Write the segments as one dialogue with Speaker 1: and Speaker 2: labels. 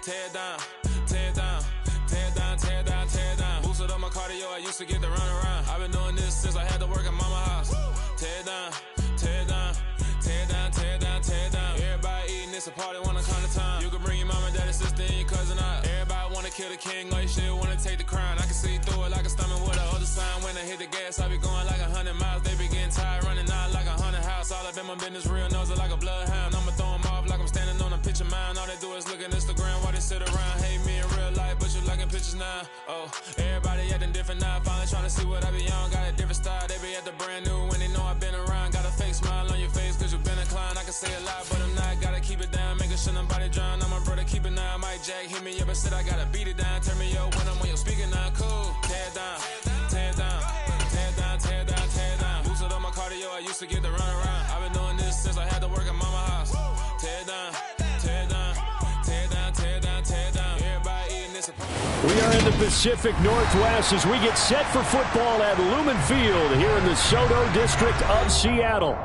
Speaker 1: tear it down, tear it down, tear it down, tear it down, tear it down. Boosted up my cardio, I used to get to run around. I've been doing this since I had to work at mama house. Tear it down, tear it down, tear it down, tear it down, tear it down. Everybody eating, it's a party, wanna come to time. You can bring your mama, daddy, sister, and your cousin out. Everybody wanna kill the king, or you shit wanna take the crown. I can see through it like a stomach with a other sign. When I hit the gas, I be going like 100 miles. They be getting tired, running out like 100 house. All up in my business, real nose it like a bloodhound. I'ma throw them off like I'm standing on a picture mound. All they do is look at Instagram while they sit around. Hate me in real life, but you liking pictures now. Oh, everybody acting different now. Finally trying to see what I be on. Got a different style, they be at the brand new when they know I've been around. Got a fake smile on your face cause you been inclined. I can say a lot, but I'm not. Gotta keep it down, making sure nobody drown. I'm a brother, keep it now. Mike Jack hit me up and said I gotta beat it down. Turn me up when I'm on your speaker now. Cool, tear it down, tear it down, tear it down, tear it down, tear it down. Boosted up my cardio, I used to get to run around. I've been doing this since I had to work at mama house. Tear it down, tear it down, tear it down, tear it down, tear it down. Everybody eating this.
Speaker 2: We are in the Pacific Northwest as we get set for football at Lumen Field here in the Soto district of Seattle.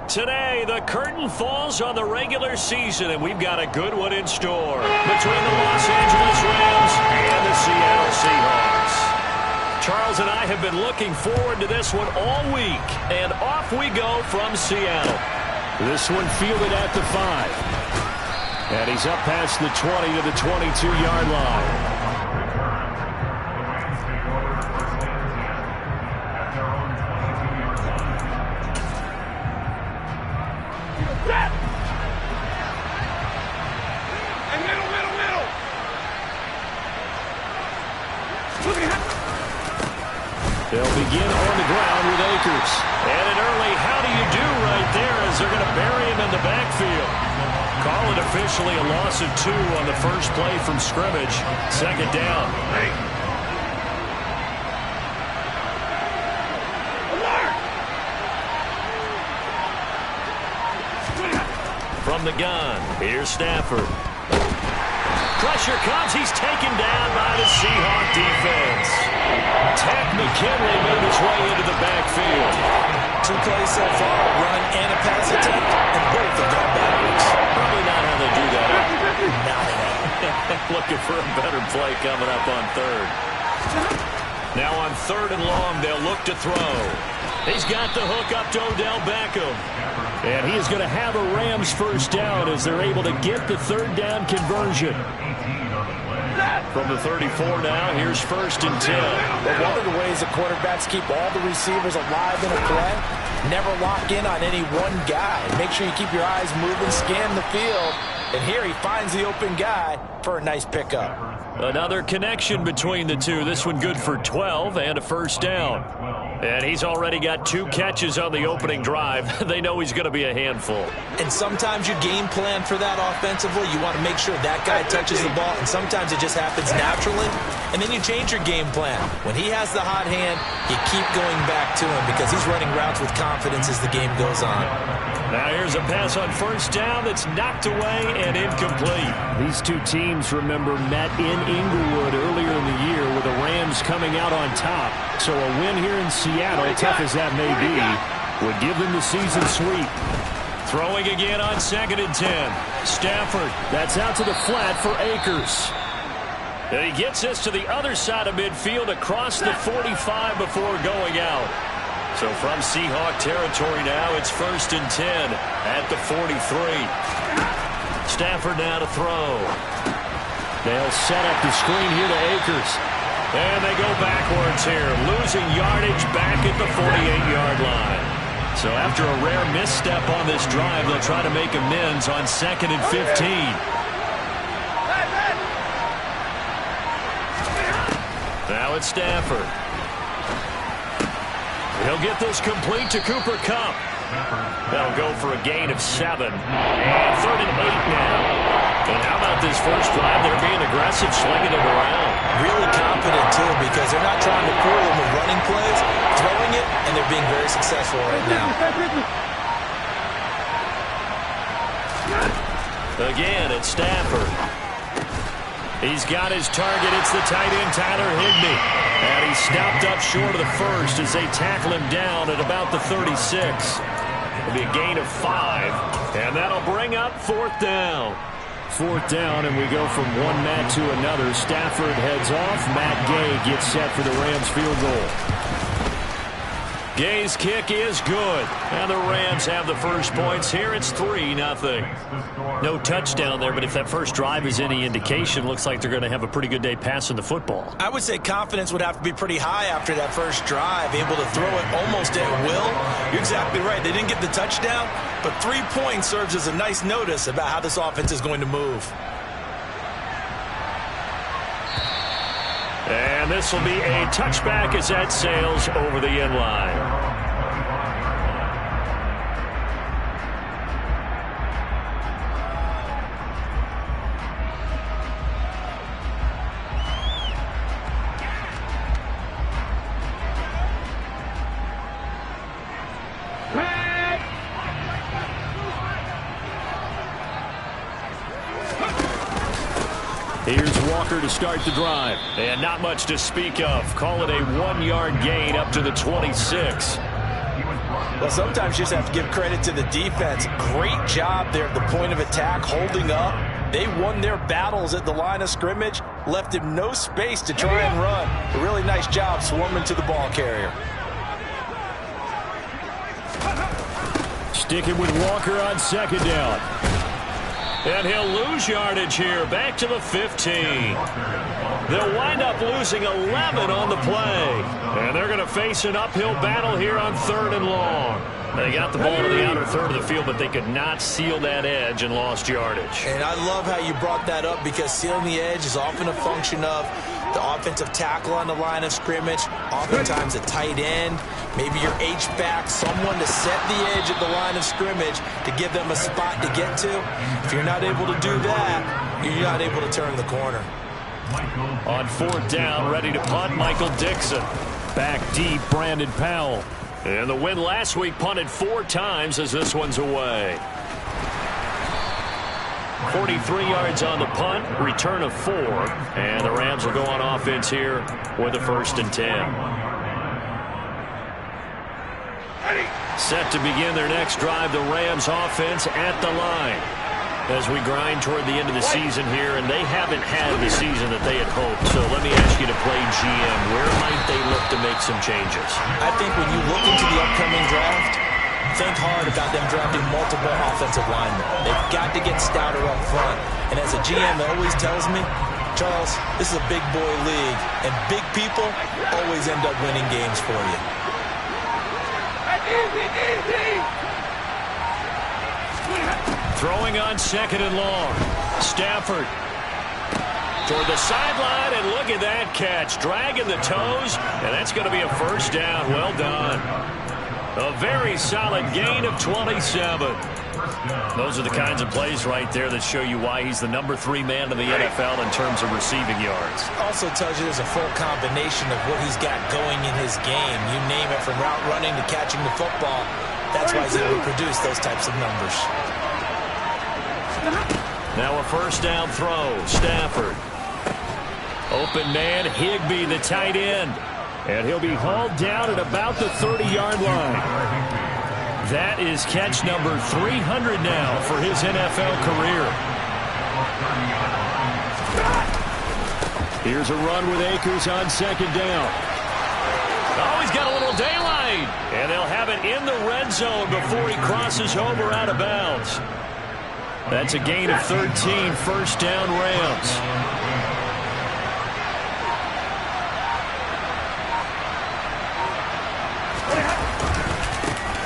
Speaker 2: Today, the curtain falls on the regular season, and we've got a good one in store between the Los Angeles Rams and the Seattle Seahawks. Charles and I have been looking forward to this one all week, and off we go from Seattle. This one fielded at the 5. And he's up past the 20 to the 22-yard line. They'll begin on the ground with Akers. And an early how do you do right there as they're going to bury him in the backfield. Call it officially a loss of 2 on the first play from scrimmage. Second down. From the gun, here's Stafford. Pressure comes. He's taken down by the Seahawk defense. Ted McKinley made his way into the backfield.
Speaker 3: 2 plays so far, a run and a pass attempt, and both have gone backwards.
Speaker 2: Probably not how they do that.
Speaker 3: Not at all.
Speaker 2: Looking for a better play coming up on third. Now on 3rd and long, they'll look to throw. He's got the hook up to Odell Beckham. And he is going to have a Rams first down as they're able to get the 3rd down conversion. From the 34 now, here's 1st and 10.
Speaker 3: But one of the ways the quarterbacks keep all the receivers alive in a play, never lock in on any one guy. Make sure you keep your eyes moving, scan the field. And here he finds the open guy for a nice pickup.
Speaker 2: Another connection between the two. This one good for 12 and a first down. And he's already got 2 catches on the opening drive. They know he's going to be a handful.
Speaker 3: And sometimes you game plan for that offensively. You want to make sure that guy touches the ball, and sometimes it just happens naturally. And then you change your game plan. When he has the hot hand, you keep going back to him because he's running routes with confidence as the game goes on.
Speaker 2: Now here's a pass on first down that's knocked away and incomplete. These 2 teams, remember, met in Inglewood earlier in the year with the Rams coming out on top. So a win here in Seattle, tough as that may be, would give them the season sweep. Throwing again on 2nd and 10. Stafford, that's out to the flat for Akers. And he gets this to the other side of midfield across the 45 before going out. So from Seahawk territory now, it's 1st and 10 at the 43. Stafford now to throw. They'll set up the screen here to Akers. And they go backwards here, losing yardage back at the 48-yard line. So after a rare misstep on this drive, they'll try to make amends on 2nd and 15. Now it's Stafford. He'll get this complete to Cooper Kupp. That'll go for a gain of 7. And 3rd and 8 now. And how about this first drive? They're being aggressive, slinging it around.
Speaker 3: Really confident, too, because they're not trying to fool them with running plays, throwing it, and they're being very successful right now.
Speaker 2: Again, it's Stafford. He's got his target. It's the tight end, Tyler Higbee. And he's stopped up short of the first as they tackle him down at about the 36. It'll be a gain of 5. And that'll bring up 4th down. 4th down, and we go from one Matt to another. Stafford heads off. Matt Gay gets set for the Rams field goal. Gay's kick is good, and the Rams have the first points here. It's 3-0. No touchdown there, but if that first drive is any indication, looks like they're going to have a pretty good day passing the football.
Speaker 3: I would say confidence would have to be pretty high after that first drive, able to throw it almost at will. You're exactly right. They didn't get the touchdown, but 3 points serves as a nice notice about how this offense is going to move.
Speaker 2: And this will be a touchback as that sails over the end line. Here's Walker to start the drive. And not much to speak of. Call it a 1-yard gain up to the 26.
Speaker 3: Well, sometimes you just have to give credit to the defense. Great job there at the point of attack, holding up. They won their battles at the line of scrimmage, left him no space to try and run. A really nice job swarming to the ball carrier.
Speaker 2: Sticking with Walker on 2nd down. And he'll lose yardage here, back to the 15. They'll wind up losing 11 on the play. And they're going to face an uphill battle here on 3rd and long. They got the ball to the outer third of the field, but they could not seal that edge and lost yardage.
Speaker 3: And I love how you brought that up, because sealing the edge is often a function of the offensive tackle on the line of scrimmage, oftentimes a tight end, maybe your H-back, someone to set the edge at the line of scrimmage to give them a spot to get to. If you're not able to do that, you're not able to turn the corner.
Speaker 2: On 4th down, ready to punt, Michael Dixon. Back deep, Brandon Powell. And the win last week punted 4 times as this one's away. 43 yards on the punt, return of 4, and the Rams will go on offense here with a 1st and 10. Set to begin their next drive, the Rams offense at the line. As we grind toward the end of the season here, and they haven't had the season that they had hoped. So let me ask you to play GM. Where might they look to make some changes?
Speaker 3: I think when you look into the upcoming draft, think hard about them drafting multiple offensive linemen. They've got to get stouter up front. And as a GM that always tells me, Charles, this is a big boy league, and big people always end up winning games for you.
Speaker 2: Throwing on 2nd and long. Stafford toward the sideline, and look at that catch. Dragging the toes, and that's going to be a 1st down. Well done. A very solid gain of 27. Those are the kinds of plays right there that show you why he's the number 3 man in the NFL in terms of receiving yards.
Speaker 3: Also tells you there's a full combination of what he's got going in his game. You name it, from route running to catching the football. That's why he's able to produce those types of numbers.
Speaker 2: Now a 1st down throw. Stafford. Open man, Higbee, the tight end. And he'll be hauled down at about the 30-yard line. That is catch number 300 now for his NFL career. Here's a run with Akers on 2nd down. Oh, he's got a little daylight. And they'll have it in the red zone before he crosses over out of bounds. That's a gain of 13, 1st down Rams.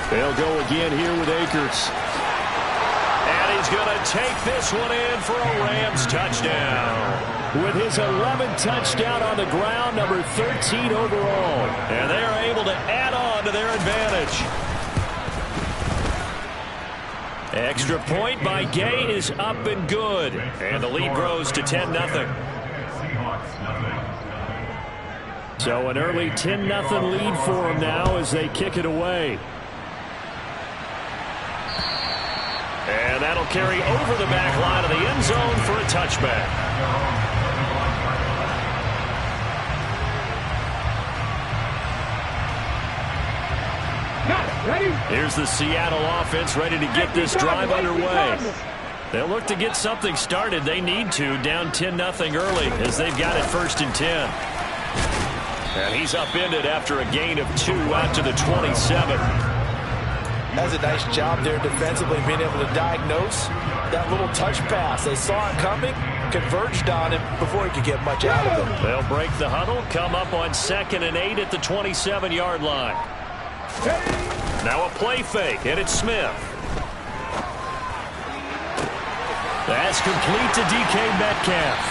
Speaker 2: They'll go again here with Akers. And he's going to take this one in for a Rams touchdown. With his 11th touchdown on the ground, number 13 overall. And they are able to add on to their advantage. Extra point by Gay is up and good. And the lead grows to 10-0. So an early 10-0 lead for them now as they kick it away. And that'll carry over the back line of the end zone for a touchback. Here's the Seattle offense ready to get this drive underway. They'll look to get something started. They need to, down 10-0 early as they've got it 1st and 10. And he's upended after a gain of 2 out to the 27.
Speaker 3: That's a nice job there defensively, being able to diagnose that little touch pass. They saw it coming, converged on it before he could get much out of it.
Speaker 2: They'll break the huddle, come up on 2nd and 8 at the 27-yard line. Now a play fake, and it's Smith. That's complete to DK Metcalf.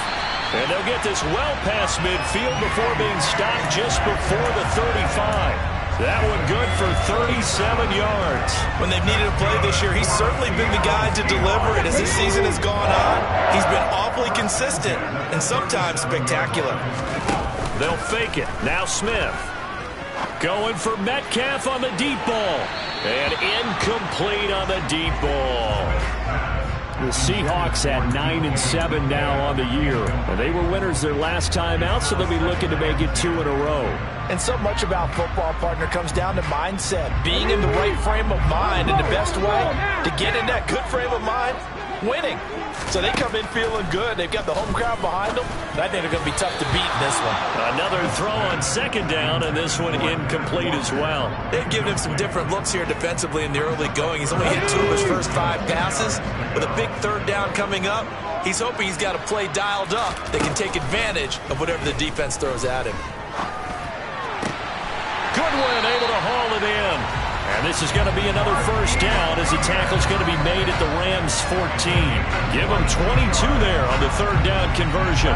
Speaker 2: And they'll get this well past midfield before being stopped just before the 35. That one good for 37 yards.
Speaker 3: When they've needed a play this year, he's certainly been the guy to deliver it. As this season has gone on, he's been awfully consistent and sometimes spectacular.
Speaker 2: They'll fake it. Now Smith. Going for Metcalf on the deep ball. And incomplete on the deep ball. The Seahawks at 9-7 now on the year. And they were winners their last time out, so they'll be looking to make it 2 in a row.
Speaker 3: And so much about football, partner, comes down to mindset. Being in the right frame of mind, and the best way to get in that good frame of mind, winning. So they come in feeling good. They've got the home crowd behind them. I think they're going to be tough to beat in this one.
Speaker 2: Another throw on 2nd down, and this one incomplete as well.
Speaker 3: They've given him some different looks here defensively in the early going. He's only hit 2 of his first 5 passes. With a big 3rd down coming up, he's hoping he's got a play dialed up that can take advantage of whatever the defense throws at him.
Speaker 2: Goodwin able to haul it in. And this is going to be another 1st down as the tackle's going to be made at the Rams 14. Give them 22 there on the 3rd down conversion.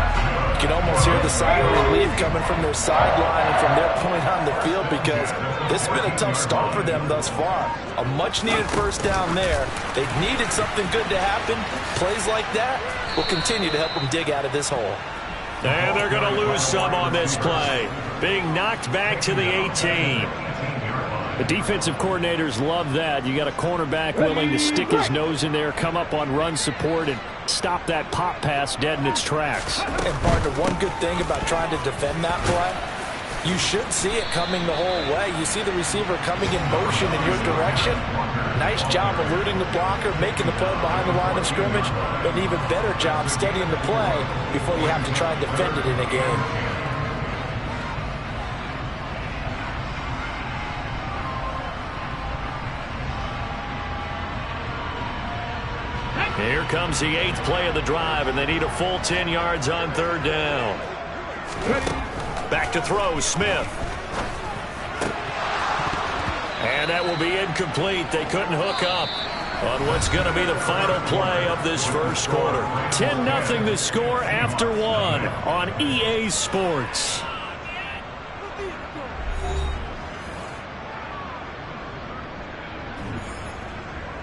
Speaker 3: You can almost hear the sigh of relief coming from their sideline and from their point on the field, because this has been a tough start for them thus far. A much-needed 1st down there. They've needed something good to happen. Plays like that will continue to help them dig out of this hole.
Speaker 2: And they're going to lose some on this play. Being knocked back to the 18. The defensive coordinators love that. You got a cornerback willing to stick his nose in there, come up on run support, and stop that pop pass dead in its tracks.
Speaker 3: And, partner, one good thing about trying to defend that play, you should see it coming the whole way. You see the receiver coming in motion in your direction. Nice job eluding the blocker, making the play behind the line of scrimmage, but an even better job steadying the play before you have to try and defend it in a game.
Speaker 2: Here comes the 8th play of the drive, and they need a full 10 yards on 3rd down. Back to throw, Smith. And that will be incomplete. They couldn't hook up on what's going to be the final play of this 1st quarter. 10-0 the score after 1 on EA Sports.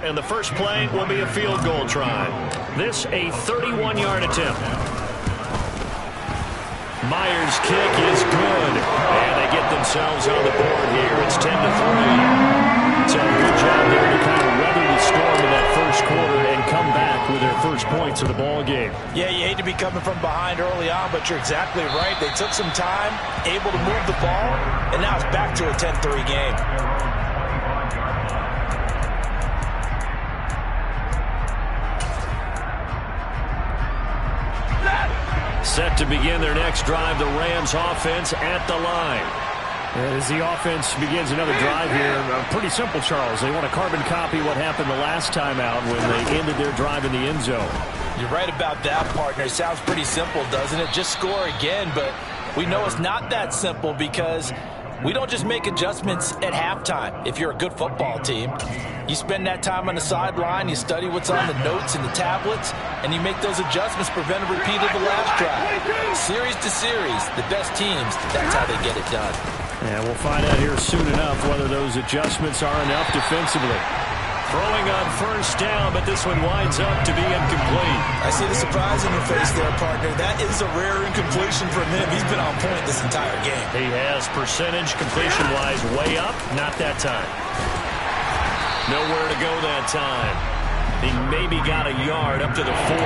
Speaker 2: And the first play will be a field goal try. This a 31-yard attempt. Myers' kick is good. And they get themselves on the board here. It's 10-3. So good job there to kind of weather the storm in that 1st quarter and come back with their first points of the ball game.
Speaker 3: Yeah, you hate to be coming from behind early on, but you're exactly right. They took some time, able to move the ball, and now it's back to a 10-3 game.
Speaker 2: Set to begin their next drive, the Rams offense at the line. As the offense begins another drive here, pretty simple, Charles. They want to carbon copy what happened the last time out when they ended their drive in the end zone.
Speaker 3: You're right about that, partner. It sounds pretty simple, doesn't it? Just score again, but we know it's not that simple because we don't just make adjustments at halftime. If you're a good football team, you spend that time on the sideline, you study what's on the notes and the tablets, and you make those adjustments, prevent a repeat of the last drive. Series to series, the best teams, that's how they get it done.
Speaker 2: And we'll find out here soon enough whether those adjustments are enough defensively. Throwing on 1st down, but this one winds up to be incomplete.
Speaker 3: I see the surprise in your face there, partner. That is a rare incompletion from him. He's been on point this entire game.
Speaker 2: He has percentage completion-wise way up, not that time. Nowhere to go that time. He maybe got a yard up to the 40.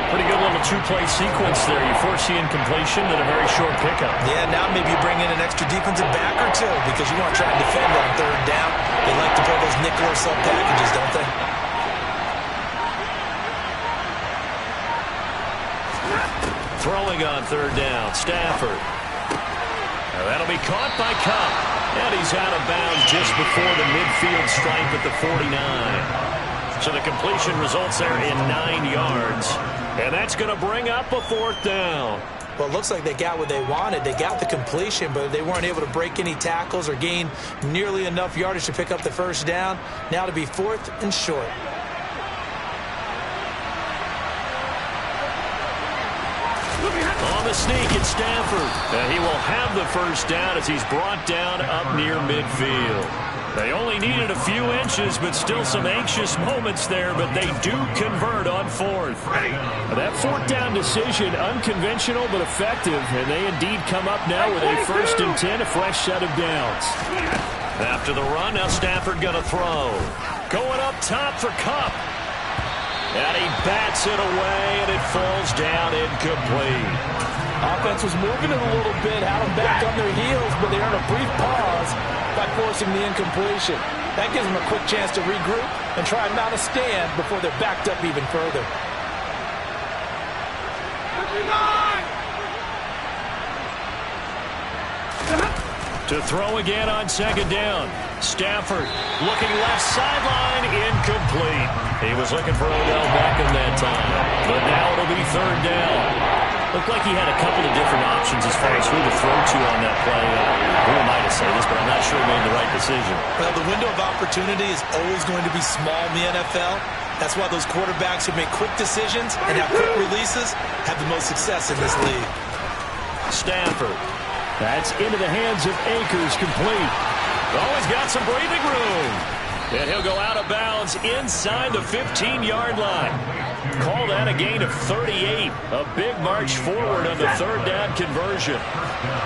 Speaker 2: Pretty good little 2-play sequence there. You force the incompletion and a very short pickup.
Speaker 3: Yeah, now maybe you bring in an extra defensive back or two because you want to try and defend on 3rd down. They like to play those nickel or sub packages, don't they?
Speaker 2: Throwing on third down, Stafford. Now that'll be caught by Kupp. And he's out of bounds just before the midfield stripe at the 49. So the completion results there in 9 yards. And that's going to bring up a 4th down.
Speaker 3: Well, it looks like they got what they wanted. They got the completion, but they weren't able to break any tackles or gain nearly enough yardage to pick up the first down. Now to be 4th and short.
Speaker 2: On the sneak, it's Stafford. And he will have the first down as he's brought down up near midfield. They only needed a few inches, but still some anxious moments there, but they do convert on 4th. That 4th down decision, unconventional but effective, and they indeed come up now with a 1st and 10, a fresh set of downs. After the run, now Stafford going to throw. Going up top for Kupp. And he bats it away, and it falls down incomplete.
Speaker 3: Offense was moving it a little bit, had them back on their heels, but they earned a brief pause by forcing the incompletion. That gives them a quick chance to regroup and try and mount a stand before they're backed up even further.
Speaker 2: To throw again on 2nd down. Stafford looking left sideline, incomplete. He was looking for Odell Beckham that time, but now it'll be 3rd down. Looked like he had a couple of different options as far as who to throw to on that play. Who am I to say this, but I'm not sure he made the right decision.
Speaker 3: Well, the window of opportunity is always going to be small in the NFL. That's why those quarterbacks who make quick decisions and have quick releases have the most success in this league.
Speaker 2: Stafford. That's into the hands of Akers, complete. Oh, he's got some breathing room. And he'll go out of bounds inside the 15-yard line. Call that a gain of 38. A big march forward on the 3rd down conversion.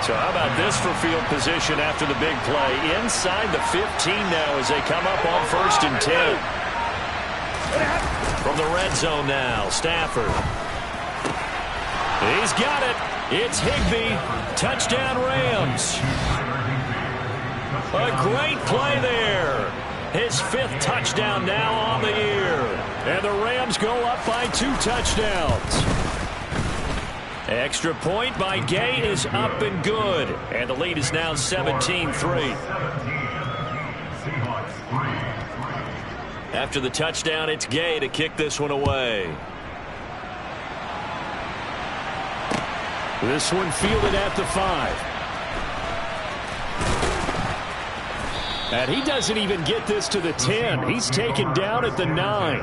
Speaker 2: So how about this for field position after the big play? Inside the 15 now as they come up on 1st and 10. From the red zone now, Stafford. He's got it. It's Higbee. Touchdown Rams. A great play there. His 5th touchdown now on the year. And the Rams go up by 2 touchdowns. Extra point by Gay is up and good. And the lead is now 17-3. After the touchdown, it's Gay to kick this one away. This one fielded at the 5. And he doesn't even get this to the 10. He's taken down at the 9.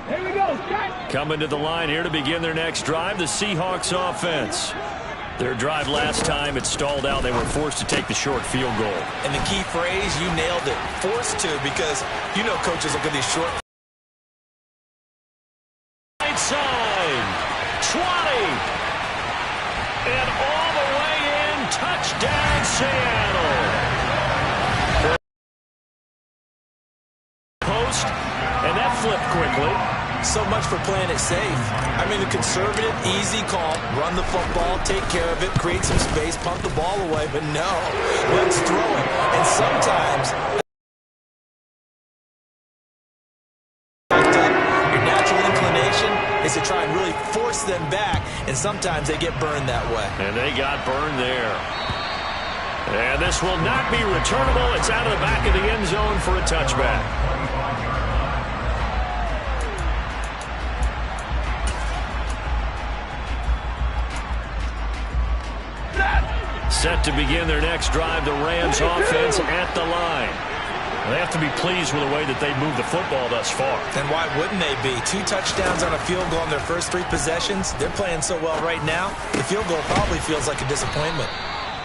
Speaker 4: Here we go.
Speaker 2: Coming to the line here to begin their next drive, the Seahawks offense. Their drive last time, it stalled out. They were forced to take the short field goal.
Speaker 3: And the key phrase, you nailed it. Forced to, because you know coaches look at these short.
Speaker 2: Right side, 20. And all the way in, touchdown Seattle. Post, and that flipped quickly.
Speaker 3: So much for playing it safe. I mean, the conservative, easy call, run the football, take care of it, create some space, punt the ball away. But no, let's throw it. And sometimes your natural inclination is to try and really force them back, and sometimes they get burned that way.
Speaker 2: And they got burned there. And this will not be returnable. It's out of the back of the end zone for a touchback. Set to begin their next drive, the Rams offense at the line. They have to be pleased with the way that they moved the football thus far.
Speaker 3: And why wouldn't they be? 2 touchdowns on a field goal in their first 3 possessions. They're playing so well right now, the field goal probably feels like a disappointment.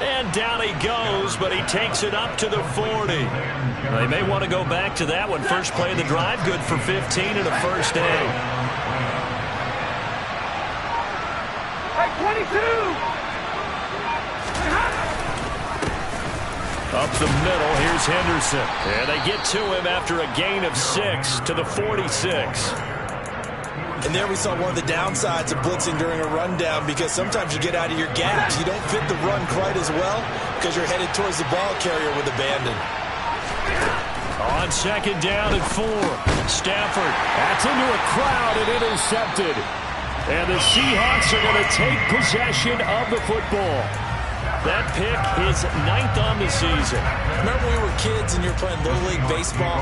Speaker 2: And down he goes, but he takes it up to the 40. They may want to go back to that one. First play of the drive, good for 15 and a first down.
Speaker 4: Hey, 22!
Speaker 2: Up the middle, here's Henderson. And they get to him after a gain of 6 to the 46.
Speaker 3: And there we saw one of the downsides of blitzing during a rundown, because sometimes you get out of your gaps. You don't fit the run quite as well because you're headed towards the ball carrier with abandon.
Speaker 2: On second down and 4, Stafford. That's into a crowd and intercepted. And the Seahawks are going to take possession of the football. That pick is 9th on the season.
Speaker 3: Remember when we were kids and you were playing Little League Baseball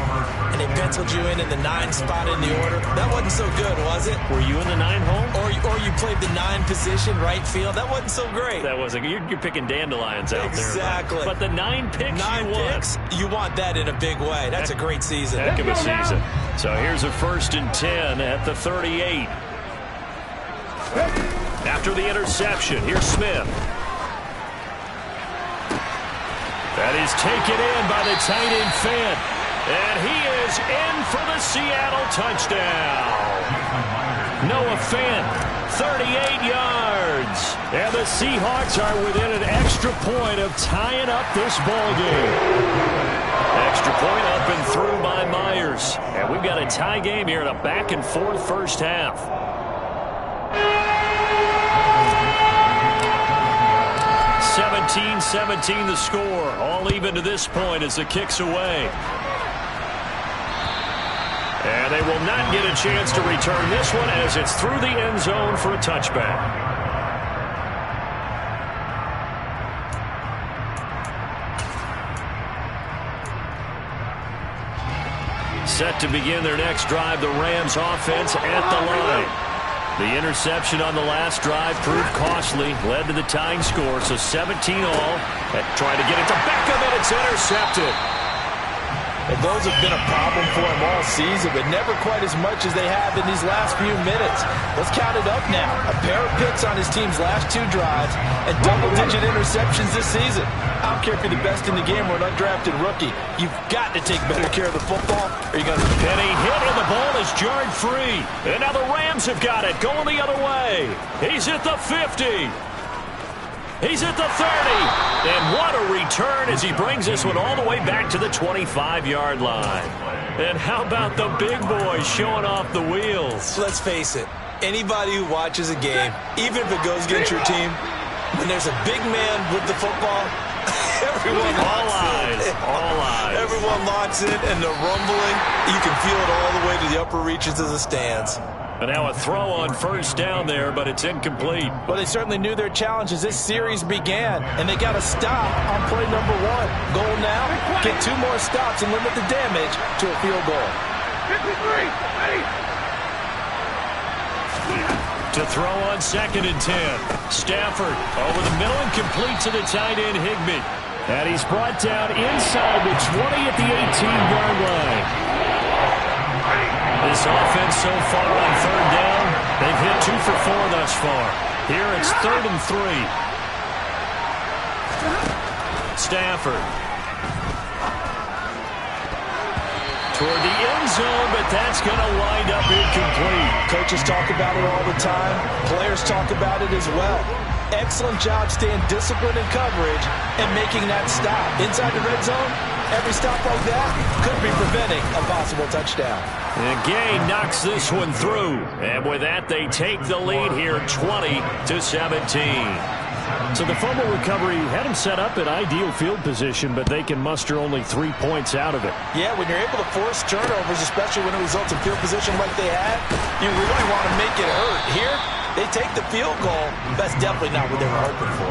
Speaker 3: and they penciled you in the 9 spot in the order? That wasn't so good, was it?
Speaker 2: Were you in the 9 hole?
Speaker 3: Or you played the 9 position, right field? That wasn't so great.
Speaker 2: That wasn't. You're picking dandelions out there.
Speaker 3: Exactly.
Speaker 2: But the 9 picks
Speaker 3: you want that in a big way. That's a great season.
Speaker 2: Heck of a season. So here's a 1st and 10 at the 38. After the interception, here's Smith. That is taken in by the tight end Fant. And he is in for the Seattle touchdown. Noah Fant, 38 yards. And the Seahawks are within an extra point of tying up this ball game. Extra point up and through by Myers. And we've got a tie game here in a back-and-forth first half. 17-17 the score. All even to this point as the kick's away. And they will not get a chance to return this one as it's through the end zone for a touchback. Set to begin their next drive, the Rams offense at the line. The interception on the last drive proved costly, led to the tying score, so 17 all. Trying to get it to Beckham, and it's intercepted.
Speaker 3: And those have been a problem for him all season, but never quite as much as they have in these last few minutes. Let's count it up now. A pair of picks on his team's last 2 drives and double-digit interceptions this season. I don't care if you're the best in the game or an undrafted rookie. You've got to take better care of the football, or you're going to...
Speaker 2: And he hit, and the ball is jarred free. And now the Rams have got it, going the other way. He's at the 50. He's at the 30. And what a return as he brings this one all the way back to the 25-yard line. And how about the big boy showing off the wheels?
Speaker 3: Let's face it, anybody who watches a game, even if it goes against your team, when there's a big man with the football, everyone locks in.
Speaker 2: All eyes.
Speaker 3: Everyone locks in, and the rumbling, you can feel it all the way to the upper reaches of the stands.
Speaker 2: And now a throw on first down there, but it's incomplete.
Speaker 3: Well, they certainly knew their challenge as this series began, and they got a stop on play number 1. Goal now, get 2 more stops and limit the damage to a field goal.
Speaker 4: 53, ready.
Speaker 2: To throw on 2nd and 10. Stafford over the middle and complete to the tight end Higbee. And he's brought down inside the 20 at the 18-yard line. This offense so far on 3rd down, they've hit 2 for 4 thus far. Here it's 3rd and 3. Stafford. Toward the end zone, but that's going to wind up incomplete.
Speaker 3: Coaches talk about it all the time. Players talk about it as well. Excellent job staying disciplined in coverage and making that stop. Inside the red zone, every stop like that could be preventing a possible touchdown.
Speaker 2: And Gay knocks this one through. And with that, they take the lead here 20-17. So the fumble recovery had them set up in ideal field position, but they can muster only 3 points out of it.
Speaker 3: Yeah, when you're able to force turnovers, especially when it results in field position like they had, you really want to make it hurt. Here, they take the field goal. That's definitely not what they were hoping for.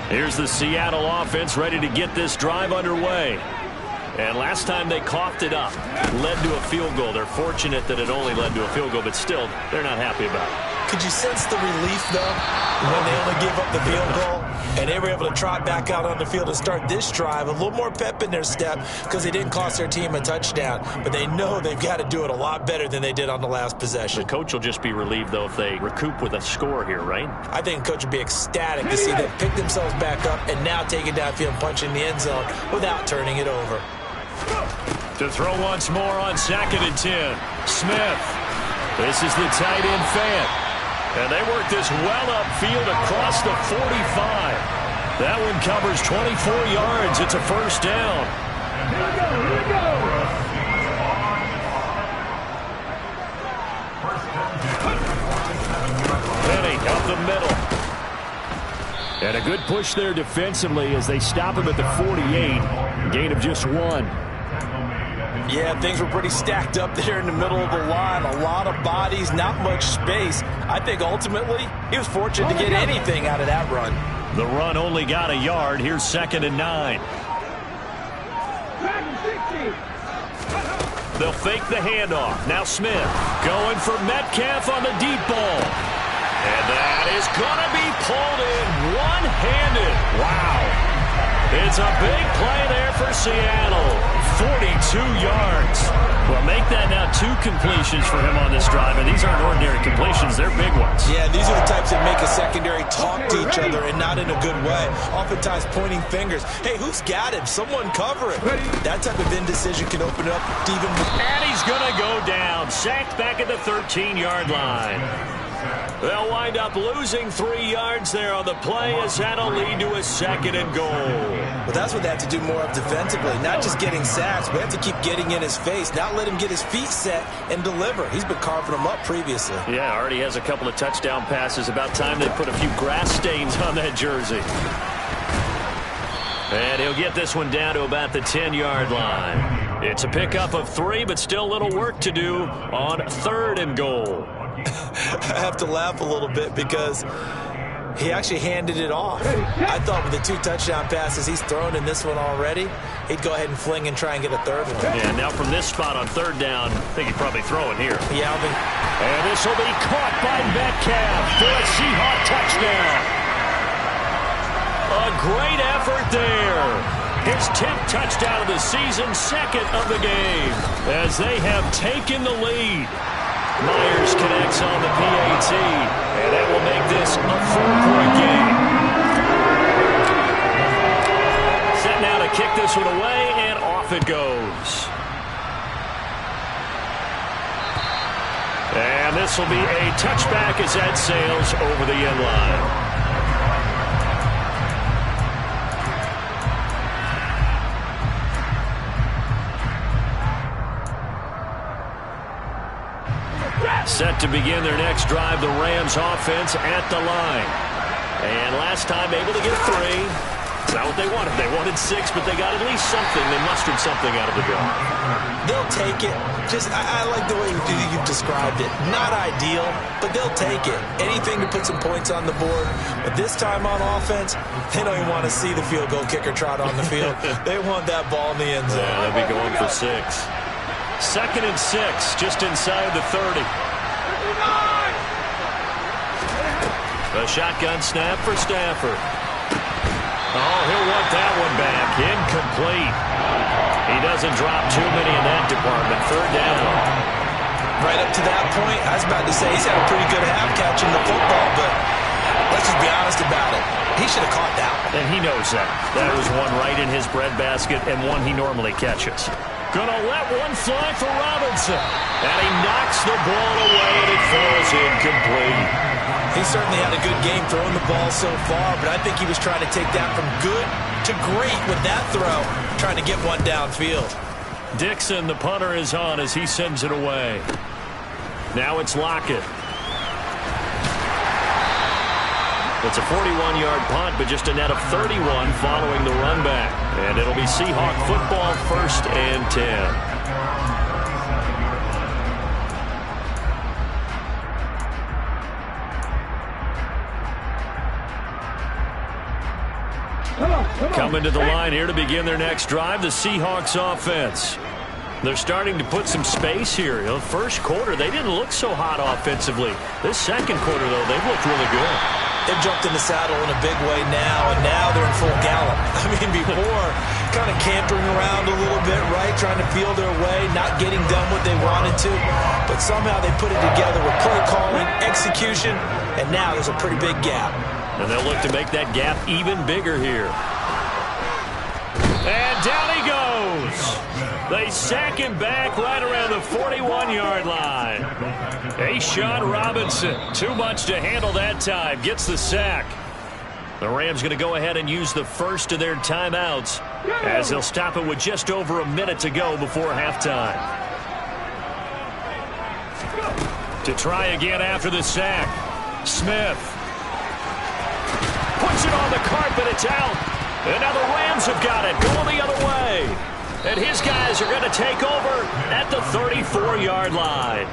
Speaker 2: Here's the Seattle offense ready to get this drive underway. And last time they coughed it up, led to a field goal. They're fortunate that it only led to a field goal, but still, they're not happy about it.
Speaker 3: Could you sense the relief, though, when they only gave up the field goal and they were able to trot back out on the field and start this drive? A little more pep in their step because they didn't cost their team a touchdown, but they know they've got to do it a lot better than they did on the last possession.
Speaker 2: The coach will just be relieved, though, if they recoup with a score here, right?
Speaker 3: I think the coach would be ecstatic to see them pick themselves back up and now take it downfield and punch in the end zone without turning it over.
Speaker 2: To throw once more on 2nd and 10. Smith. This is the tight end Fant. And they work this well upfield across the 45. That one covers 24 yards. It's a first down.
Speaker 4: Here we go.
Speaker 2: Penny up the middle. And a good push there defensively as they stop him at the 48. Gain of just 1.
Speaker 3: Yeah, things were pretty stacked up there in the middle of the line. A lot of bodies, not much space. I think ultimately he was fortunate to get anything out of that run.
Speaker 2: The run only got a yard. Here's 2nd and 9. They'll fake the handoff. Now Smith going for Metcalf on the deep ball. And that is going to be pulled in one-handed. Wow. It's a big play there for Seattle. 42 yards. Well, make that now 2 completions for him on this drive. And these aren't ordinary completions. They're big ones.
Speaker 3: Yeah, these are the types that make a secondary talk to each other and not in a good way. Oftentimes pointing fingers. Hey, who's got him? Someone cover him. That type of indecision can open up even more.
Speaker 2: And he's going to go down. Sacked back at the 13-yard line. They'll wind up losing 3 yards there on the play as that'll lead to a 2nd and goal.
Speaker 3: Well, that's what they have to do more of defensively. Not just getting sacks, but have to keep getting in his face. Not let him get his feet set and deliver. He's been carving them up previously.
Speaker 2: Yeah, already has a couple of touchdown passes. About time they put a few grass stains on that jersey. And he'll get this one down to about the 10-yard line. It's a pickup of 3, but still a little work to do on 3rd and goal.
Speaker 3: I have to laugh a little bit because he actually handed it off. I thought with the 2 touchdown passes he's thrown in this one already, he'd go ahead and fling and try and get a 3rd one.
Speaker 2: Yeah, now from this spot on 3rd down, I think he'd probably throw it here.
Speaker 3: Yeah,
Speaker 2: and this will be caught by Metcalf for a Seahawks touchdown. A great effort there. His 10th touchdown of the season, 2nd of the game, as they have taken the lead. Myers connects on the PAT, and that will make this a 4-point game. Set now to kick this one away, and off it goes. And this will be a touchback as that sails over the end line. Set to begin their next drive, the Rams offense at the line. And last time able to get 3. It's not what they wanted. They wanted 6, but they got at least something. They mustered something out of the drive.
Speaker 3: They'll take it. I like the way you've described it. Not ideal, but they'll take it. Anything to put some points on the board. But this time on offense, they don't even want to see the field goal kicker trot on the field. They want that ball in the end zone.
Speaker 2: Yeah, they'll be going for 6. 2nd and 6, just inside the 30. A shotgun snap for Stafford. Oh, he'll want that one back. Incomplete. He doesn't drop too many in that department. 3rd down.
Speaker 3: Right up to that point, I was about to say he's had a pretty good half catching the football, but let's just be honest about it. He should have caught that one.
Speaker 2: And he knows that. That was one right in his breadbasket and one he normally catches. Gonna let one fly for Robinson. And he knocks the ball away, and it falls incomplete.
Speaker 3: He certainly had a good game throwing the ball so far, but I think he was trying to take that from good to great with that throw, trying to get one downfield.
Speaker 2: Dixon, the punter, is on as he sends it away. Now it's Lockett. It's a 41-yard punt, but just a net of 31 following the run back. And it'll be Seahawk football, 1st and 10. Coming to the line here to begin their next drive, the Seahawks offense. They're starting to put some space here. The first quarter, they didn't look so hot offensively. This second quarter, though, they've looked really good.
Speaker 3: They've jumped in the saddle in a big way now, and now they're in full gallop. I mean, before, kind of cantering around a little bit, right, trying to feel their way, not getting done what they wanted to. But somehow they put it together with play calling, execution, and now there's a pretty big gap.
Speaker 2: And they'll look to make that gap even bigger here. And down he goes. They sack him back right around the 41-yard line. A'Shawn Robinson, too much to handle that time, gets the sack. The Rams going to go ahead and use the first of their timeouts as they'll stop it with just over a minute to go before halftime. To try again after the sack. Smith puts it on the carpet. It's out. And now the Rams have got it. Going the other way. And his guys are going to take over at the 34-yard line.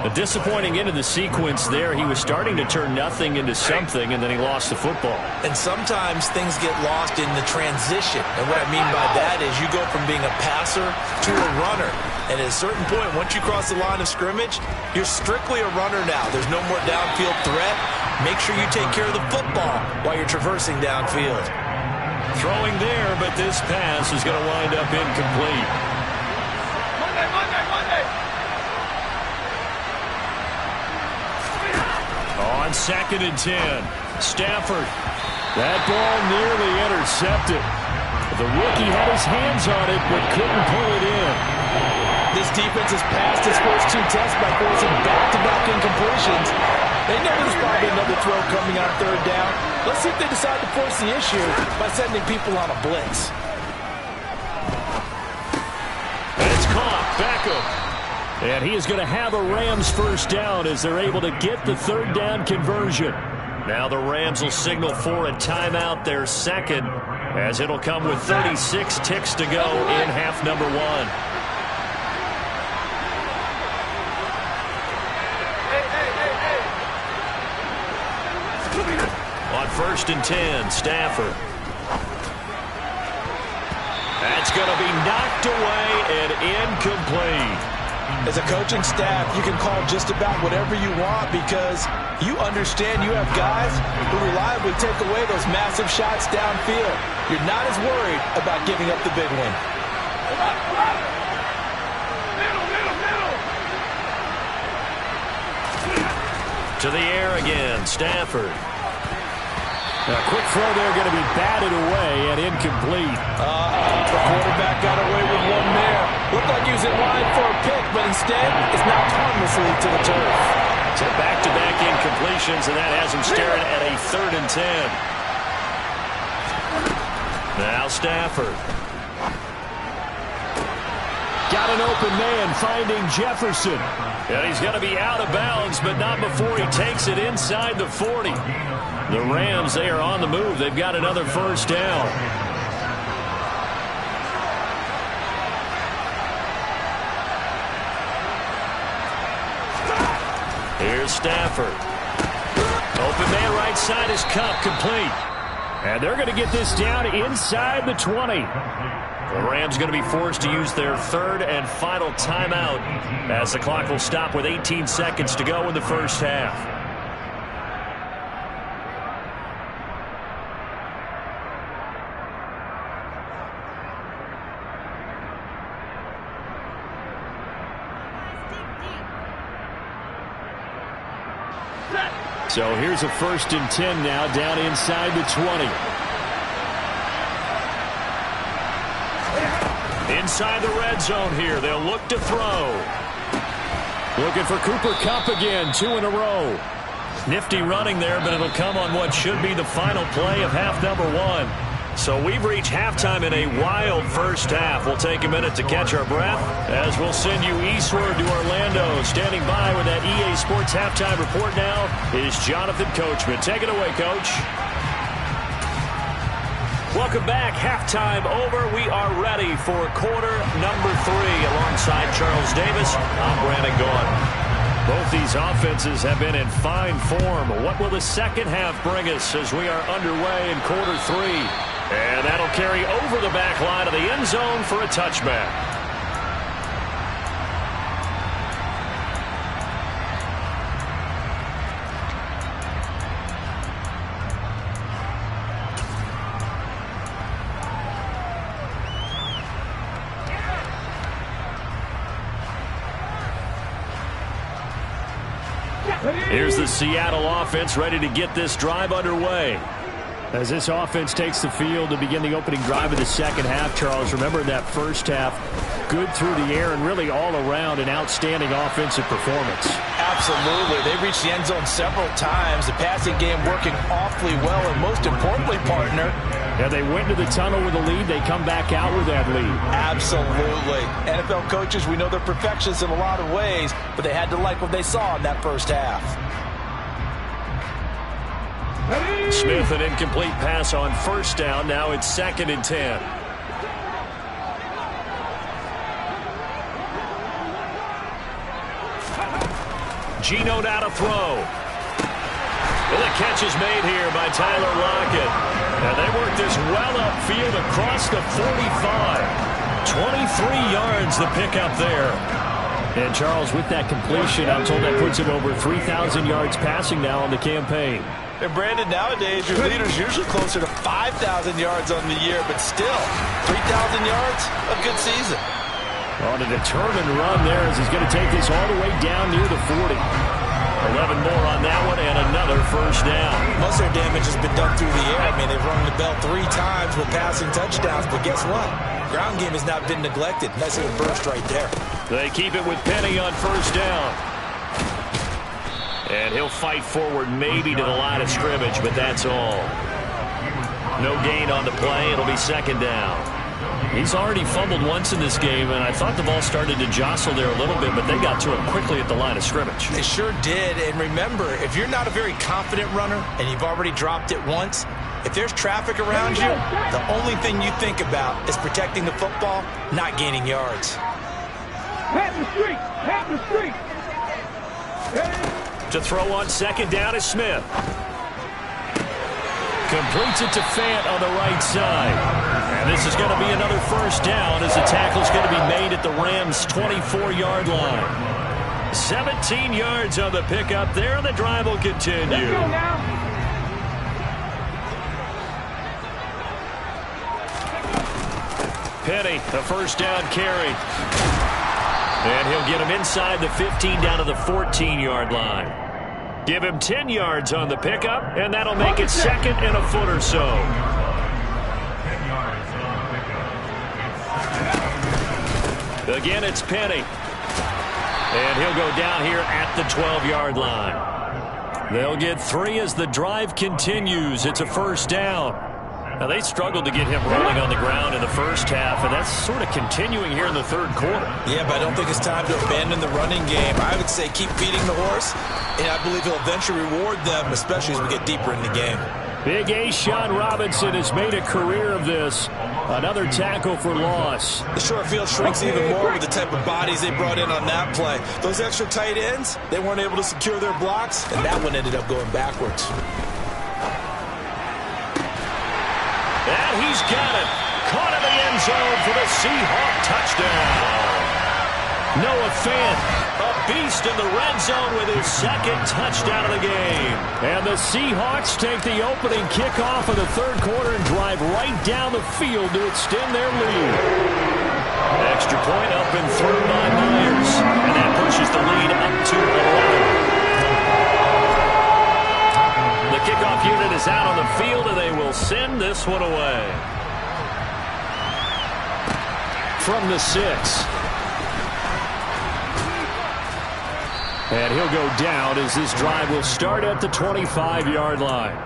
Speaker 2: A disappointing end of the sequence there. He was starting to turn nothing into something, and then he lost the football.
Speaker 3: And sometimes things get lost in the transition. And what I mean by that is you go from being a passer to a runner. And at a certain point, once you cross the line of scrimmage, you're strictly a runner now. There's no more downfield threat. Make sure you take care of the football while you're traversing downfield.
Speaker 2: Throwing there, but this pass is going to wind up incomplete. On 2nd and 10, Stafford. That ball nearly intercepted. The rookie had his hands on it, but couldn't pull it in.
Speaker 3: This defense has passed its first 2 tests by forcing back-to-back incompletions. They know there's probably another throw coming on 3rd down. Let's see if they decide to force the issue by sending people on a blitz.
Speaker 2: And it's caught. Beckham. And he is going to have a Rams first down as they're able to get the 3rd down conversion. Now the Rams will signal for a timeout, their second, as it'll come with 36 ticks to go in half number 1. On 1st and 10, Stafford. That's going to be knocked away and incomplete.
Speaker 3: As a coaching staff, you can call just about whatever you want because you understand you have guys who reliably take away those massive shots downfield. You're not as worried about giving up the big one.
Speaker 2: To the air again, Stafford. A quick throw there going to be batted away and incomplete.
Speaker 3: The quarterback got away with one there. Looked like he was in line for a pick, but instead it's knocked harmlessly to the turf.
Speaker 2: So back-to-back incompletions, and that has him staring at a 3rd and 10. Now Stafford. Got an open man finding Jefferson. And he's going to be out of bounds, but not before he takes it inside the 40. The Rams, they are on the move. They've got another first down. Here's Stafford. Open man right side is Cup, complete. And they're going to get this down inside the 20. The Rams going to be forced to use their 3rd and final timeout as the clock will stop with 18 seconds to go in the first half. So here's a 1st and 10 now down inside the 20. Inside the red zone here. They'll look to throw. Looking for Cooper Kupp again, 2 in a row. Nifty running there, but it'll come on what should be the final play of half number 1. So we've reached halftime in a wild first half. We'll take a minute to catch our breath as we'll send you eastward to Orlando. Standing by with that EA Sports halftime report now is Jonathan Coachman. Take it away, Coach. Welcome back. Halftime over. We are ready for quarter number 3. Alongside Charles Davis, I'm Brandon Gaudin. Both these offenses have been in fine form. What will the second half bring us as we are underway in quarter 3? And that'll carry over the back line of the end zone for a touchback. Here's the Seattle offense ready to get this drive underway. As this offense takes the field to begin the opening drive of the second half, Charles, remember that first half, good through the air and really all around an outstanding offensive performance.
Speaker 3: Absolutely. They reached the end zone several times. The passing game working awfully well, and most importantly, partner,
Speaker 2: yeah, they went to the tunnel with a lead. They come back out with that lead.
Speaker 3: Absolutely. NFL coaches, we know they're perfectionists in a lot of ways, but they had to like what they saw in that first half.
Speaker 2: Smith, an incomplete pass on first down. Now it's 2nd and 10. Geno now to throw. Well, the catch is made here by Tyler Lockett. And they work this well upfield across the 45. 23 yards the pickup there. And Charles, with that completion, I'm told that puts him over 3,000 yards passing now on the campaign.
Speaker 3: And Brandon, nowadays, your leader's usually closer to 5,000 yards on the year, but still, 3,000 yards, a good season.
Speaker 2: On a determined run there as he's going to take this all the way down near the 40. 11 more on that one and another first down.
Speaker 3: Most of their damage has been done through the air. I mean, they've rung the bell 3 times with passing touchdowns, but guess what? Ground game has not been neglected. Nice little burst right there.
Speaker 2: They keep it with Penny on first down. And he'll fight forward maybe to the line of scrimmage, but that's all. No gain on the play. It'll be 2nd down. He's already fumbled once in this game, and I thought the ball started to jostle there a little bit, but they got to him quickly at the line of scrimmage.
Speaker 3: They sure did, and remember, if you're not a very confident runner and you've already dropped it once, if there's traffic around you, the only thing you think about is protecting the football, not gaining yards.
Speaker 4: Pat the street! Pat the street!
Speaker 2: To throw on 2nd down is Smith. Completes it to Fant on the right side. And this is going to be another first down as the tackle's going to be made at the Rams' 24-yard line. 17 yards on the pickup there, and the drive will continue.
Speaker 4: Let's go now.
Speaker 2: Penny, the first down carry. And he'll get him inside the 15 down to the 14-yard line. Give him 10 yards on the pickup, and that'll make it 2nd and a foot or so. Again, it's Penny. And he'll go down here at the 12-yard line. They'll get 3 as the drive continues. It's a first down. Now, they struggled to get him rolling on the ground in the first half, and that's sort of continuing here in the third quarter.
Speaker 3: Yeah, but I don't think it's time to abandon the running game. I would say keep feeding the horse, and I believe he'll eventually reward them, especially as we get deeper in the game.
Speaker 2: Big A. Sean Robinson has made a career of this. Another tackle for loss.
Speaker 3: The short field shrinks even more with the type of bodies they brought in on that play. Those extra tight ends, they weren't able to secure their blocks, and that one ended up going backwards.
Speaker 2: And he's got it. Caught in the end zone for the Seahawk touchdown. Noah Fant, a beast in the red zone with his 2nd touchdown of the game. And the Seahawks take the opening kickoff of the third quarter and drive right down the field to extend their lead. Extra point up and through by Myers. And that pushes the lead up to 11. The kickoff unit is out on the field, and they will send this one away. From the 6. And he'll go down as this drive will start at the 25-yard line.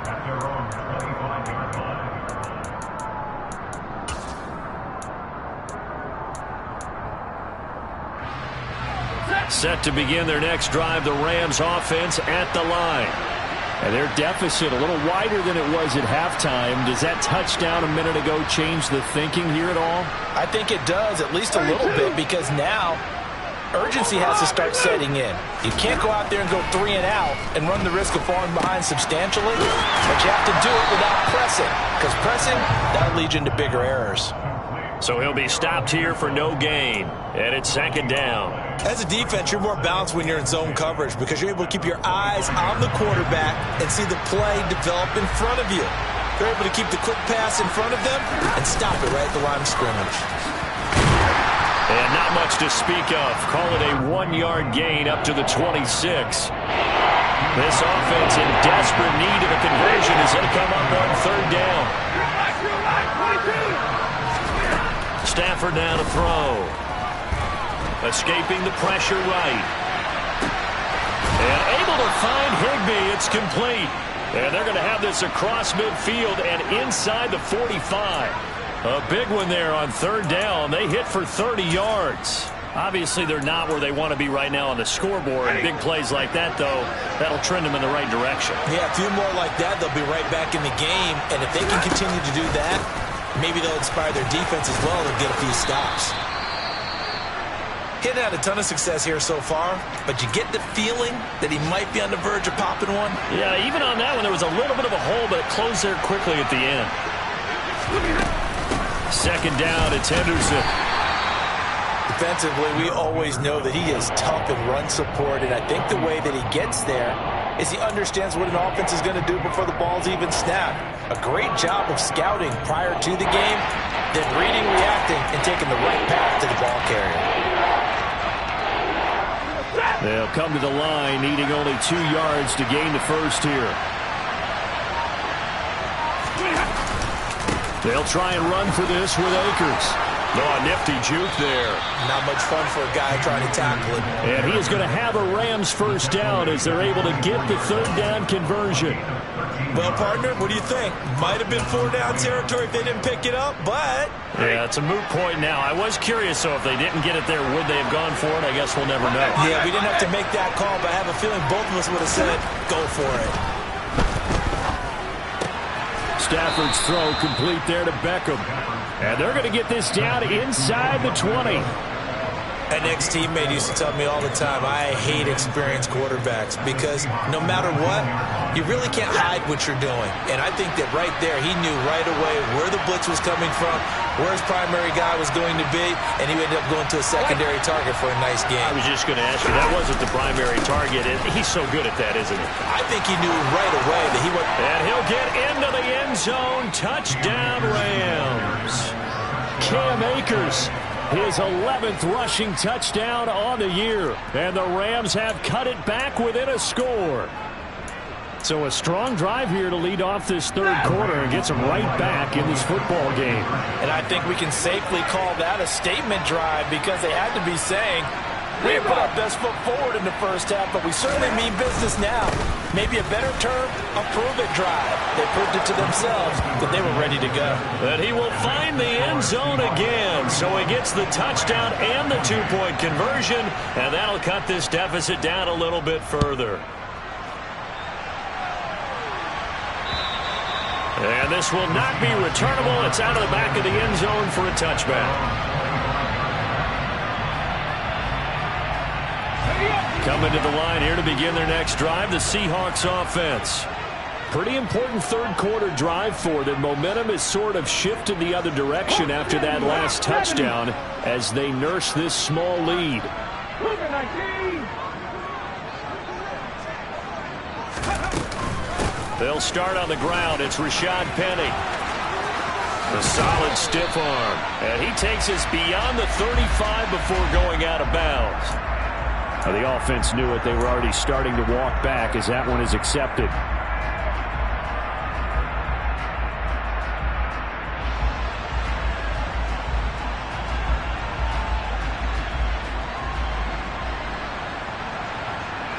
Speaker 2: Set to begin their next drive, the Rams offense at the line. And their deficit a little wider than it was at halftime. Does that touchdown a minute ago change the thinking here at all?
Speaker 3: I think it does, at least a little bit, because now urgency has to start setting in. You can't go out there and go 3 and out and run the risk of falling behind substantially, but you have to do it without pressing, because pressing, that'll lead you into bigger errors.
Speaker 2: So he'll be stopped here for no gain, and it's 2nd down.
Speaker 3: As a defense, you're more balanced when you're in zone coverage because you're able to keep your eyes on the quarterback and see the play develop in front of you. They're able to keep the quick pass in front of them and stop it right at the line of scrimmage.
Speaker 2: And not much yards to speak of. Call it a 1-yard gain up to the 26. This offense in desperate need of a conversion as they come up on third down. Stafford now to throw. Escaping the pressure right. And able to find Higbee. It's complete. And they're going to have this across midfield and inside the 45. A big one there on third down. They hit for 30 yards. Obviously, they're not where they want to be right now on the scoreboard. Big plays like that, though, that'll trend them in the right direction.
Speaker 3: Yeah, a few more like that, they'll be right back in the game. And if they can continue to do that, maybe they'll inspire their defense as well and get a few stops. Hitting had a ton of success here so far, but you get the feeling that he might be on the verge of popping one.
Speaker 2: Yeah, even on that one, there was a little bit of a hole, but it closed there quickly at the end. Second down, it's Henderson.
Speaker 3: Defensively, we always know that he is tough in run support, and I think the way that he gets there is he understands what an offense is going to do before the ball's even snapped. A great job of scouting prior to the game, then reading, reacting, and taking the right path to the ball carrier.
Speaker 2: They'll come to the line, needing only 2 yards to gain the first here. They'll try and run for this with Akers. Oh, nifty juke there.
Speaker 3: Not much fun for a guy trying to tackle it.
Speaker 2: And he is going to have a Rams first down as they're able to get the third down conversion.
Speaker 3: Well, partner, what do you think? Might have been 4-down territory if they didn't pick it up, but...
Speaker 2: Yeah, it's a moot point now. I was curious, so if they didn't get it there, would they have gone for it? I guess we'll never know.
Speaker 3: Yeah, we didn't have to make that call, but I have a feeling both of us would have said, go for it.
Speaker 2: Stafford's throw complete there to Beckham. And they're going to get this down inside the 20.
Speaker 3: An ex-teammate used to tell me all the time, I hate experienced quarterbacks because no matter what, you really can't hide what you're doing. And I think that right there, he knew right away where the blitz was coming from, where his primary guy was going to be, and he ended up going to a secondary target for a nice game.
Speaker 2: I was just going to ask you, that wasn't the primary target. He's so good at that, isn't he?
Speaker 3: I think he knew right away that he would.
Speaker 2: And he'll get into the end zone. Touchdown, Rams. Cam Akers, his 11th rushing touchdown on the year. And the Rams have cut it back within a score. So a strong drive here to lead off this third quarter and gets them right back in this football game.
Speaker 3: And I think we can safely call that a statement drive because they had to be saying, we didn't put our best foot forward in the first half, but we certainly mean business now. Maybe a better term, a prove-it drive. They proved it to themselves that they were ready to go.
Speaker 2: But he will find the end zone again, so he gets the touchdown and the two-point conversion, and that'll cut this deficit down a little bit further. And this will not be returnable. It's out of the back of the end zone for a touchback. Coming to the line here to begin their next drive, the Seahawks offense. Pretty important third quarter drive for them. Momentum has sort of shifted the other direction after that last touchdown as they nurse this small lead. They'll start on the ground. It's Rashad Penny. A solid stiff arm. And he takes us beyond the 35 before going out of bounds. Now, the offense knew it. They were already starting to walk back as that one is accepted.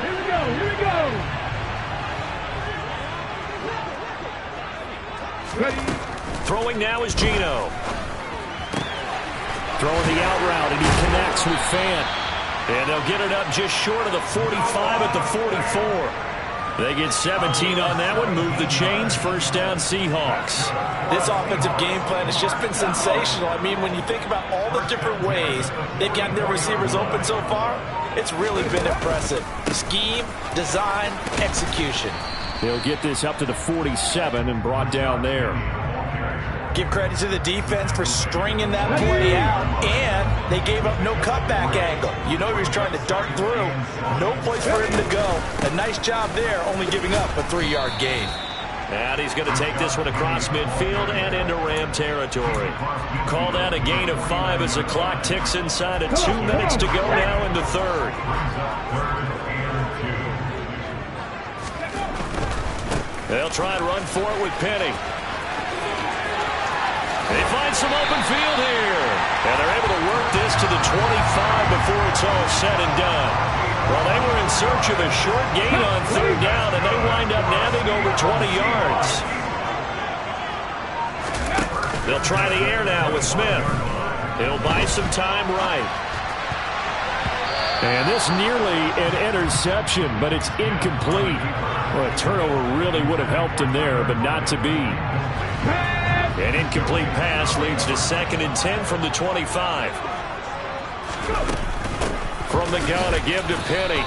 Speaker 4: Here we go. Ready.
Speaker 2: Throwing now is Geno. Throwing the out route, and he connects with Fant. And they'll get it up just short of the 45 at the 44. They get 17 on that one, move the chains, first down Seahawks.
Speaker 3: This offensive game plan has just been sensational. I mean, when you think about all the different ways they've gotten their receivers open so far, it's really been impressive. Scheme, design, execution.
Speaker 2: They'll get this up to the 47 and brought down there.
Speaker 3: Give credit to the defense for stringing that play out, and they gave up no cutback angle. You know he was trying to dart through. No place for him to go. A nice job there, only giving up a 3-yard gain.
Speaker 2: And he's going to take this one across midfield and into Ram territory. Called out a gain of 5 as the clock ticks inside of 2 minutes to go now in the third. They'll try and run for it with Penny. They find some open field here. And they're able to work this to the 25 before it's all said and done. Well, they were in search of a short gain on third down, and they wind up nabbing over 20 yards. They'll try the air now with Smith. He'll buy some time right. And this nearly an interception, but it's incomplete. Well, a turnover really would have helped him there, but not to be. An incomplete pass leads to 2nd and 10 from the 25. From the gun, a give to Penny.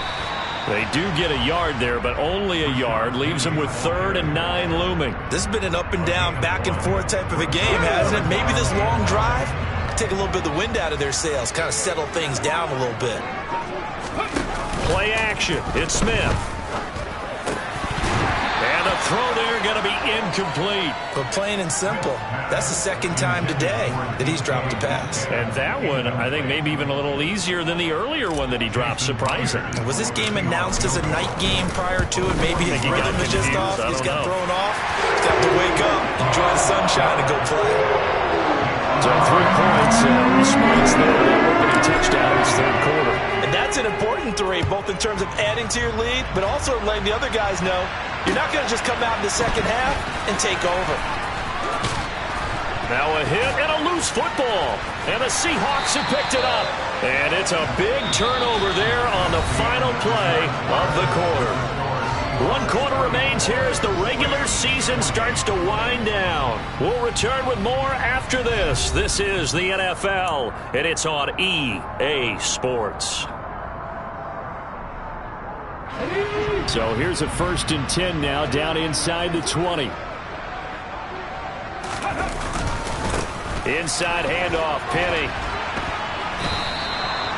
Speaker 2: They do get a yard there, but only a yard. Leaves them with 3rd and 9 looming.
Speaker 3: This has been an up and down, back and forth type of a game, hasn't it? Maybe this long drive could take a little bit of the wind out of their sails, kind of settle things down a little bit.
Speaker 2: Play action. It's Smith. And the throw there going to be incomplete.
Speaker 3: But plain and simple, that's the 2nd time today that he's dropped a pass.
Speaker 2: And that one, I think, maybe even a little easier than the earlier one that he dropped, surprising.
Speaker 3: Was this game announced as a night game prior to it? Maybe his rhythm is just off. He's got thrown off. He's got to wake up, enjoy the sunshine, and go play.
Speaker 2: So 3 points response there. That opening touchdown in his third quarter.
Speaker 3: And that's an important 3, both in terms of adding to your lead, but also letting the other guys know you're not going to just come out in the second half and take over.
Speaker 2: Now a hit and a loose football. And the Seahawks have picked it up. And it's a big turnover there on the final play of the quarter. 1 quarter remains here as the regular season starts to wind down. We'll return with more after this. This is the NFL, and it's on EA Sports. So here's a 1st and 10 now, down inside the 20. Inside handoff, Penny.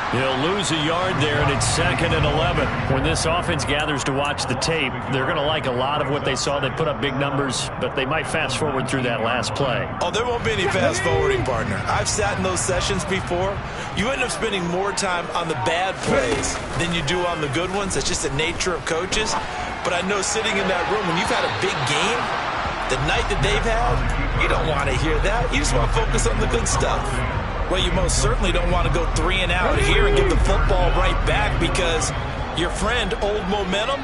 Speaker 2: He'll lose a yard there, and it's 2nd and 11. When this offense gathers to watch the tape, they're going to like a lot of what they saw. They put up big numbers, but they might fast forward through that last play.
Speaker 3: Oh, there won't be any fast forwarding, partner. I've sat in those sessions before. You end up spending more time on the bad plays than you do on the good ones. That's just the nature of coaches. But I know sitting in that room, when you've had a big game, the night that they've had, you don't want to hear that. You just want to focus on the good stuff. Well, you most certainly don't want to go 3 and out here and get the football right back, because your friend, Old Momentum,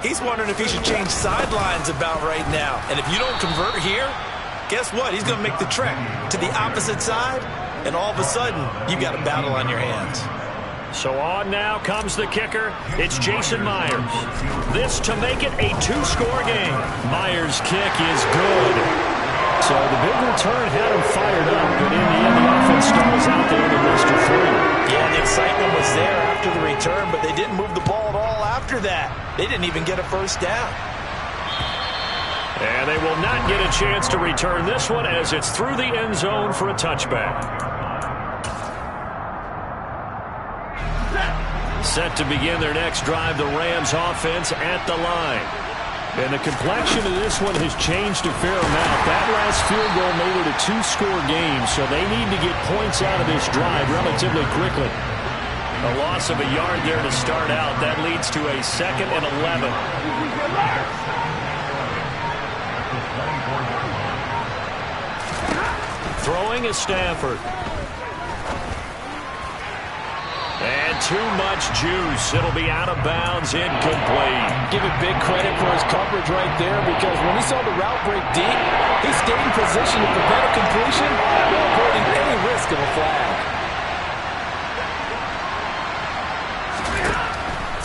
Speaker 3: he's wondering if he should change sidelines about right now. And if you don't convert here, guess what? He's going to make the trek to the opposite side, and all of a sudden, you got a battle on your hands.
Speaker 2: So on now comes the kicker. It's Jason Myers. This to make it a 2-score game. Myers' kick is good. So the big return had him fired up, but in the end, the offense stalls out there to list of 3.
Speaker 3: Yeah, the excitement was there after the return, but they didn't move the ball at all after that. They didn't even get a 1st down.
Speaker 2: And they will not get a chance to return this one as it's through the end zone for a touchback. Set to begin their next drive, the Rams offense at the line. And the complexion of this one has changed a fair amount. That last field goal made it a 2-score game, so they need to get points out of this drive relatively quickly. A loss of a yard there to start out. That leads to a 2nd and 11. Throwing is Stafford. And too much juice. It'll be out of bounds, incomplete.
Speaker 5: Give it big credit for his coverage right there, because when he saw the route break deep, he stayed in position to prevent a completion while avoiding any risk of a flag.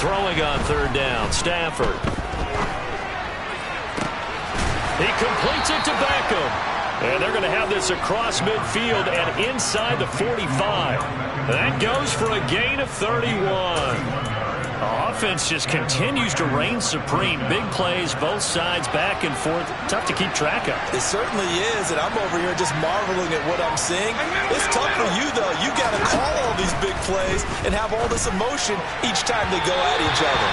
Speaker 2: Throwing on 3rd down, Stafford. He completes it to Beckham. And they're going to have this across midfield and inside the 45. That goes for a gain of 31. The offense just continues to reign supreme. Big plays, both sides, back and forth. Tough to keep track of.
Speaker 3: It certainly is, and I'm over here just marveling at what I'm seeing. It's tough for you, though. You got to call all these big plays and have all this emotion each time they go at each other.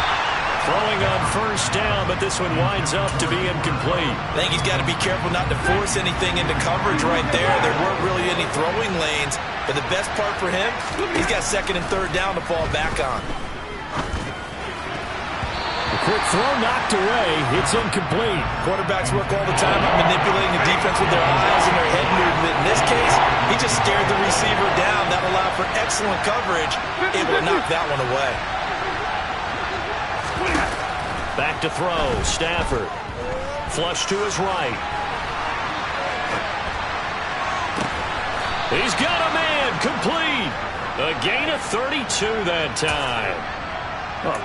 Speaker 2: Throwing on first down, but this one winds up to be incomplete.
Speaker 3: I think he's got to be careful not to force anything into coverage right there. There weren't really any throwing lanes, but the best part for him, he's got second and third down to fall back on.
Speaker 2: The quick throw knocked away. It's incomplete.
Speaker 3: Quarterbacks work all the time on manipulating the defense with their eyes and their head movement. In this case, he just stared the receiver down. That allowed for excellent coverage, able to knock that one away.
Speaker 2: Back to throw. Stafford. Flush to his right. He's got a man. Complete. A gain of 32 that time.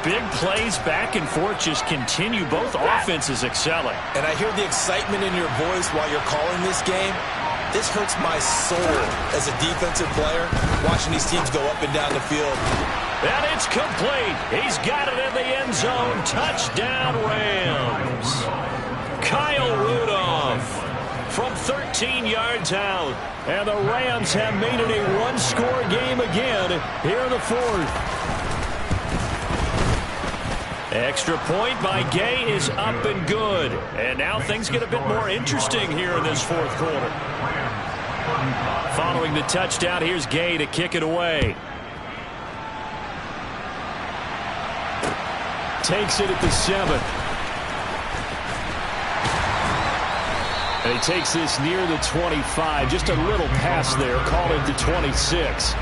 Speaker 2: Big plays back and forth just continue. Both offenses excelling.
Speaker 3: And I hear the excitement in your voice while you're calling this game. This hurts my soul as a defensive player, watching these teams go up and down the field.
Speaker 2: And it's complete. He's got it in the end zone. Touchdown, Rams. Kyle Rudolph from 13 yards out. And the Rams have made it a one-score game again here in the fourth. Extra point by Gay is up and good. And now things get a bit more interesting here in this fourth quarter. Following the touchdown, here's Gay to kick it away. Takes it at the 7. And he takes this near the 25. Just a little pass there. Call it the 26.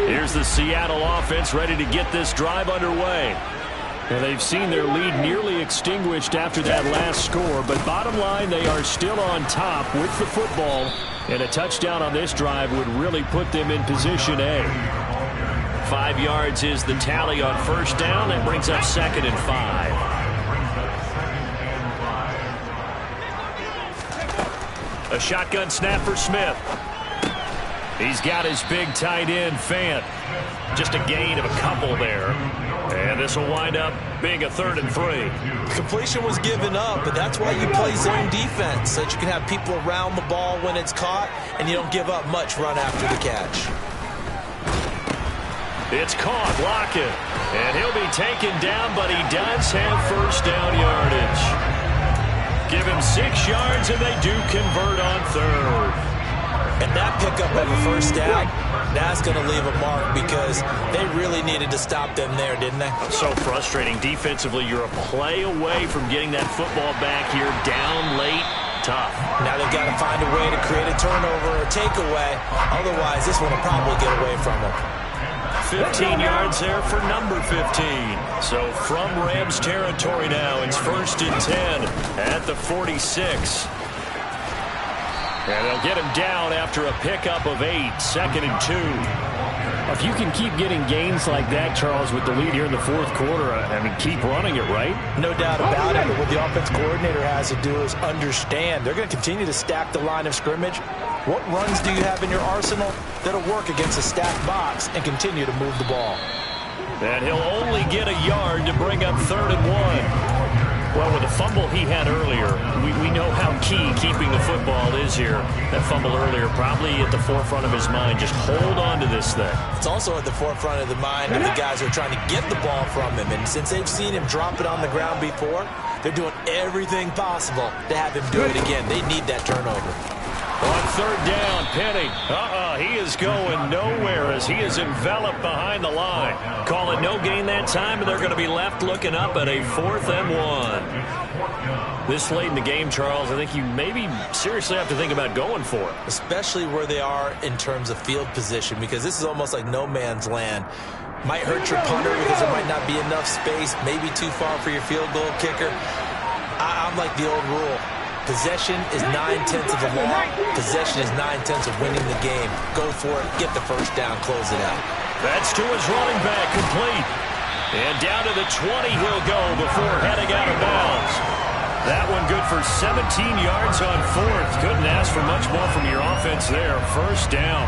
Speaker 2: Here's the Seattle offense ready to get this drive underway. And they've seen their lead nearly extinguished after that last score. But bottom line, they are still on top with the football. And a touchdown on this drive would really put them in position A. 5 yards is the tally on first down. That brings up 2nd and 5. A shotgun snap for Smith. He's got his big tight end, Fant. Just a gain of a couple there. And this will wind up being a 3rd and 3.
Speaker 3: Completion was given up, but that's why you play zone defense, so that you can have people around the ball when it's caught, and you don't give up much run after the catch.
Speaker 2: It's caught, Lockett. And he'll be taken down, but he does have first down yardage. Give him 6 yards, and they do convert on 3rd.
Speaker 3: And that pickup of a first down, that's going to leave a mark because they really needed to stop them there, didn't they?
Speaker 2: So frustrating. Defensively, you're a play away from getting that football back here. Down late, tough. Now they've got to find a way to create a turnover or takeaway. Otherwise, this one will probably get away from them. 15 yards there for number 15. So from Rams territory now, it's 1st and 10 at the 46. And they'll get him down after a pickup of 8, 2nd and 2. If you can keep getting gains like that, Charles, with the lead here in the fourth quarter, I mean, keep running it, right?
Speaker 3: No doubt about it, but what the offense coordinator has to do is understand. They're going to continue to stack the line of scrimmage. What runs do you have in your arsenal that'll work against a stacked box and continue to move the ball?
Speaker 2: And he'll only get a yard to bring up 3rd and 1. Well, with the fumble he had earlier, we know how key keeping the football is here. That fumble earlier probably at the forefront of his mind. Just hold on to this thing.
Speaker 3: It's also at the forefront of the mind of the guys who are trying to get the ball from him. And since they've seen him drop it on the ground before, they're doing everything possible to have him do it again. They need that turnover.
Speaker 2: On 3rd down, Penny. He is going nowhere as he is enveloped behind the line. Call it no gain that time, and they're going to be left looking up at a 4th and 1. This late in the game, Charles, I think you maybe seriously have to think about going for it.
Speaker 3: Especially where they are in terms of field position, because this is almost like no man's land. Might hurt your punter because there might not be enough space, maybe too far for your field goal kicker. I'm like the old rule. Possession is 9/10 of the law. Possession is 9/10 of winning the game. Go for it. Get the first down. Close it out.
Speaker 2: That's to his running back. Complete. And down to the 20 he'll go before heading out of bounds. That one good for 17 yards on 4th. Couldn't ask for much more from your offense there. First down.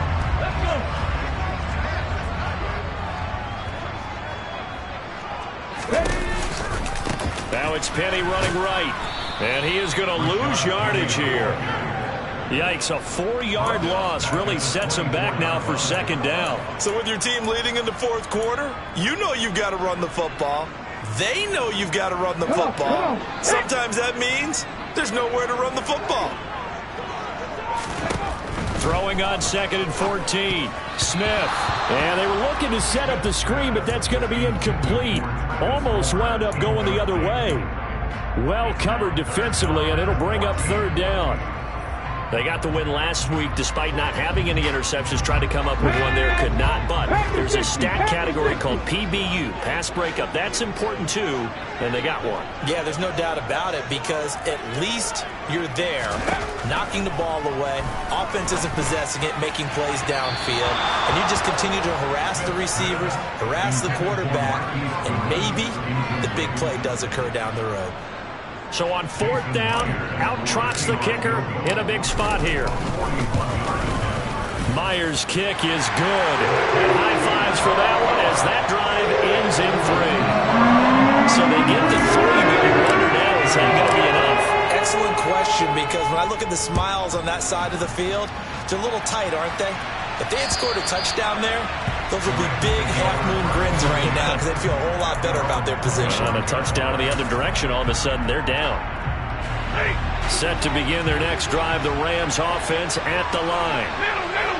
Speaker 2: Now it's Penny running right. And he is going to lose yardage here. Yikes, a 4-yard loss really sets them back now for second down.
Speaker 3: So with your team leading in the fourth quarter, you know you've got to run the football. They know you've got to run the football. Sometimes that means there's nowhere to run the football.
Speaker 2: Throwing on 2nd and 14. Smith. And they were looking to set up the screen, but that's going to be incomplete. Almost wound up going the other way. Well covered defensively, and it'll bring up 3rd down. They got the win last week despite not having any interceptions. Tried to come up with one there, could not. But there's a stat category called PBU, pass breakup. That's important too, and they got one.
Speaker 3: Yeah, there's no doubt about it because at least you're there, knocking the ball away. Offense isn't possessing it, making plays downfield. And you just continue to harass the receivers, harass the quarterback, and maybe the big play does occur down the road.
Speaker 2: So on 4th down, out trots the kicker in a big spot here. Myers' kick is good. And high fives for that one as that drive ends in 3. So they get the 3, but you wonder now, is that going to be enough?
Speaker 3: Excellent question, because when I look at the smiles on that side of the field, they're a little tight, aren't they? If they had scored a touchdown there, those would be big half-moon grins right now because they'd feel a whole lot better about their position.
Speaker 2: On a touchdown in the other direction, all of a sudden they're down. Set to begin their next drive, the Rams offense at the line.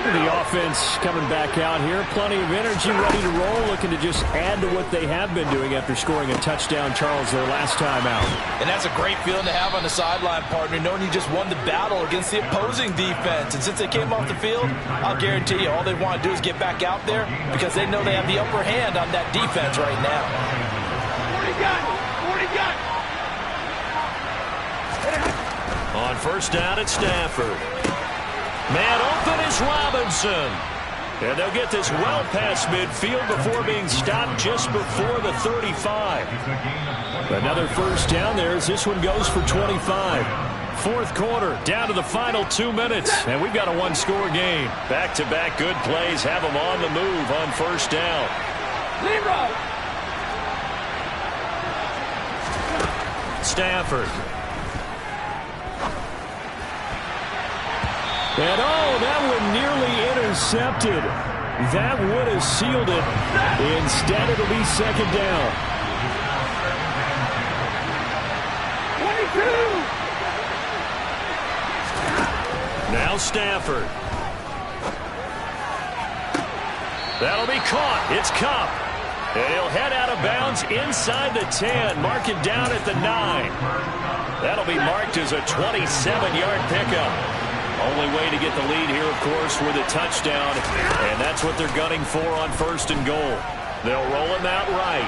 Speaker 2: The offense coming back out here. Plenty of energy, ready to roll, looking to just add to what they have been doing after scoring a touchdown, Charles, their last time out.
Speaker 5: And that's a great feeling to have on the sideline, partner, knowing you just won the battle against the opposing defense. And since they came off the field, I'll guarantee you all they want to do is get back out there because they know they have the upper hand on that defense right now.
Speaker 4: 40 gun!
Speaker 2: On 1st down, it's Stafford. Man open is Robinson. And they'll get this well past midfield before being stopped just before the 35. Another 1st down there as this one goes for 25. 4th quarter, down to the final 2 minutes. And we've got a 1-score game. Back-to-back good plays have them on the move on 1st down.
Speaker 4: Leroy!
Speaker 2: Stafford. And oh, that one nearly intercepted. That would have sealed it. Instead, it'll be 2nd down.
Speaker 4: 22!
Speaker 2: Now Stafford. That'll be caught. It's Kupp. And he'll head out of bounds inside the 10. Mark it down at the 9. That'll be marked as a 27-yard pickup. Only way to get the lead here, of course, with a touchdown. And that's what they're gunning for on 1st and goal. They'll roll him out right.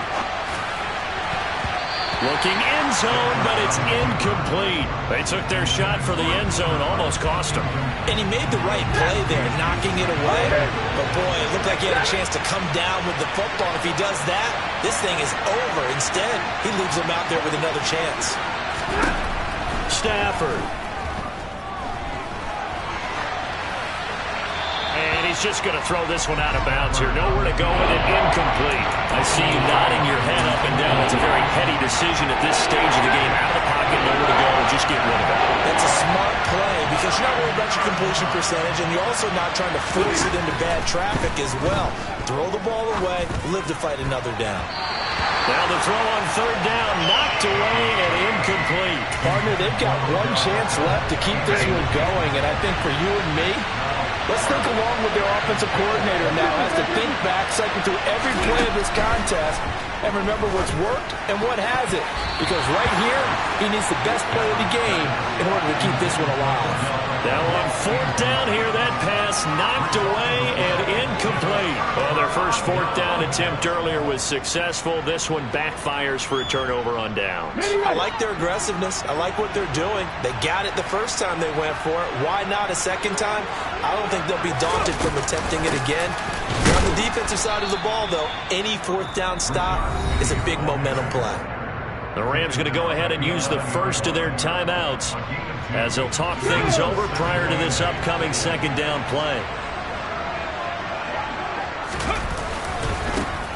Speaker 2: Looking end zone, but it's incomplete. They took their shot for the end zone, almost cost them.
Speaker 3: And he made the right play there, knocking it away. But, boy, it looked like he had a chance to come down with the football. If he does that, this thing is over. Instead, he leaves him out there with another chance.
Speaker 2: Stafford. And he's just going to throw this one out of bounds here. Nowhere to go with it. Incomplete. I see you nodding your head up and down. It's a very heady decision at this stage of the game. Out of the pocket, nowhere to go. Just get rid of it.
Speaker 3: That's a smart play because you're not worried about your completion percentage, and you're also not trying to force it into bad traffic as well. Throw the ball away, live to fight another down.
Speaker 2: Now the throw on 3rd down, knocked away and incomplete.
Speaker 5: Partner, they've got one chance left to keep this one going, and I think for you and me, let's think along with their offensive coordinator now has to think back, cycle through every play of this contest, and remember what's worked and what hasn't. Because right here, he needs the best play of the game in order to keep this one alive.
Speaker 2: Now on 4th down here, that pass knocked away and incomplete. Well, their first 4th down attempt earlier was successful. This one backfires for a turnover on downs.
Speaker 3: I like their aggressiveness. I like what they're doing. They got it the first time they went for it. Why not a second time? I don't think they'll be daunted from attempting it again. On the defensive side of the ball, though, any 4th down stop is a big momentum play.
Speaker 2: The Rams going to go ahead and use the first of their timeouts as they'll talk things over prior to this upcoming 2nd down play.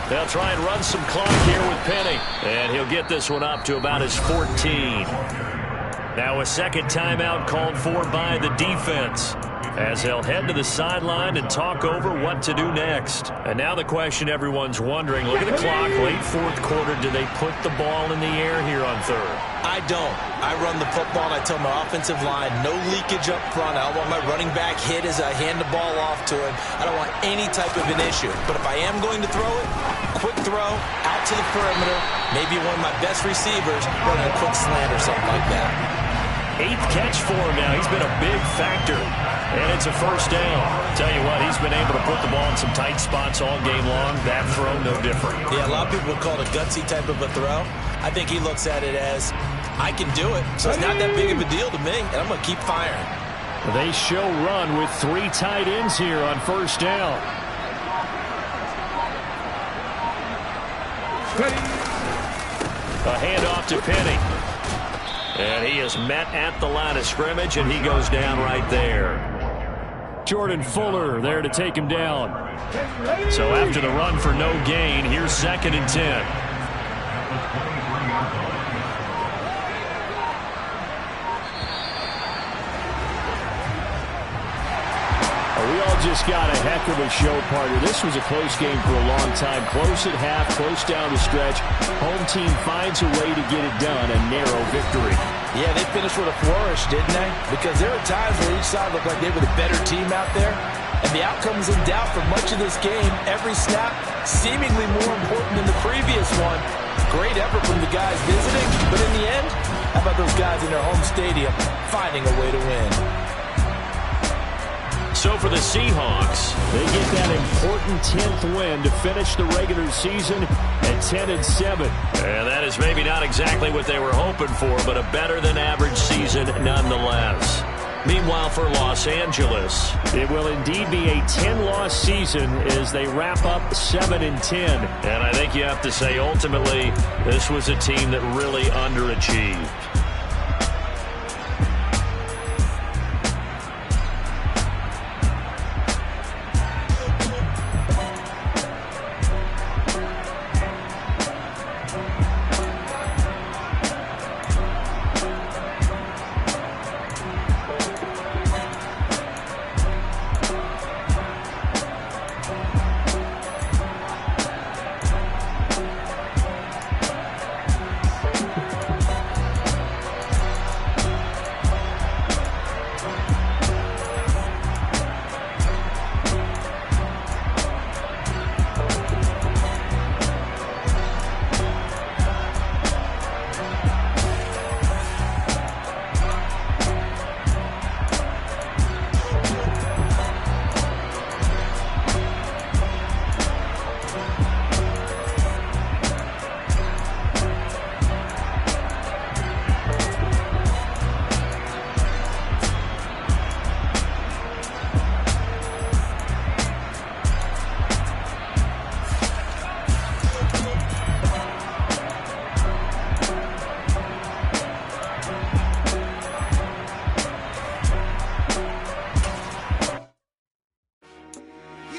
Speaker 2: They'll try and run some clock here with Penny, and he'll get this one up to about his 14. Now a second timeout called for by the defense, as they'll head to the sideline and talk over what to do next. And now the question everyone's wondering, look at the clock, late fourth quarter, do they put the ball in the air here on third?
Speaker 3: I don't. I run the football and I tell my offensive line, no leakage up front. I don't want my running back hit as I hand the ball off to him. I don't want any type of an issue. But if I am going to throw it, quick throw, out to the perimeter, maybe one of my best receivers running a quick slant or something like that.
Speaker 2: 8th catch for him now. He's been a big factor. And it's a first down. Tell you what, he's been able to put the ball in some tight spots all game long. That throw, no different.
Speaker 3: Yeah, a lot of people would call it a gutsy type of a throw. I think he looks at it as, I can do it, so it's not that big of a deal to me, and I'm going to keep firing.
Speaker 2: They show run with 3 tight ends here on first down. A handoff to Penny. And he is met at the line of scrimmage, and he goes down right there. Jordan Fuller there to take him down. So after the run for no gain, here's 2nd and 10. We all just got a heck of a show, partner. This was a close game for a long time. Close at half, close down the stretch. Home team finds a way to get it done, a narrow victory.
Speaker 5: Yeah, they finished with a flourish, didn't they? Because there were times where each side looked like they were the better team out there. And the outcome was in doubt for much of this game. Every snap seemingly more important than the previous one. Great effort from the guys visiting. But in the end, how about those guys in their home stadium finding a way to win?
Speaker 2: So for the Seahawks, they get that important 10th win to finish the regular season at 10-7. And that is maybe not exactly what they were hoping for, but a better-than-average season nonetheless. Meanwhile, for Los Angeles, it will indeed be a 10-loss season as they wrap up 7-10. And I think you have to say, ultimately, this was a team that really underachieved.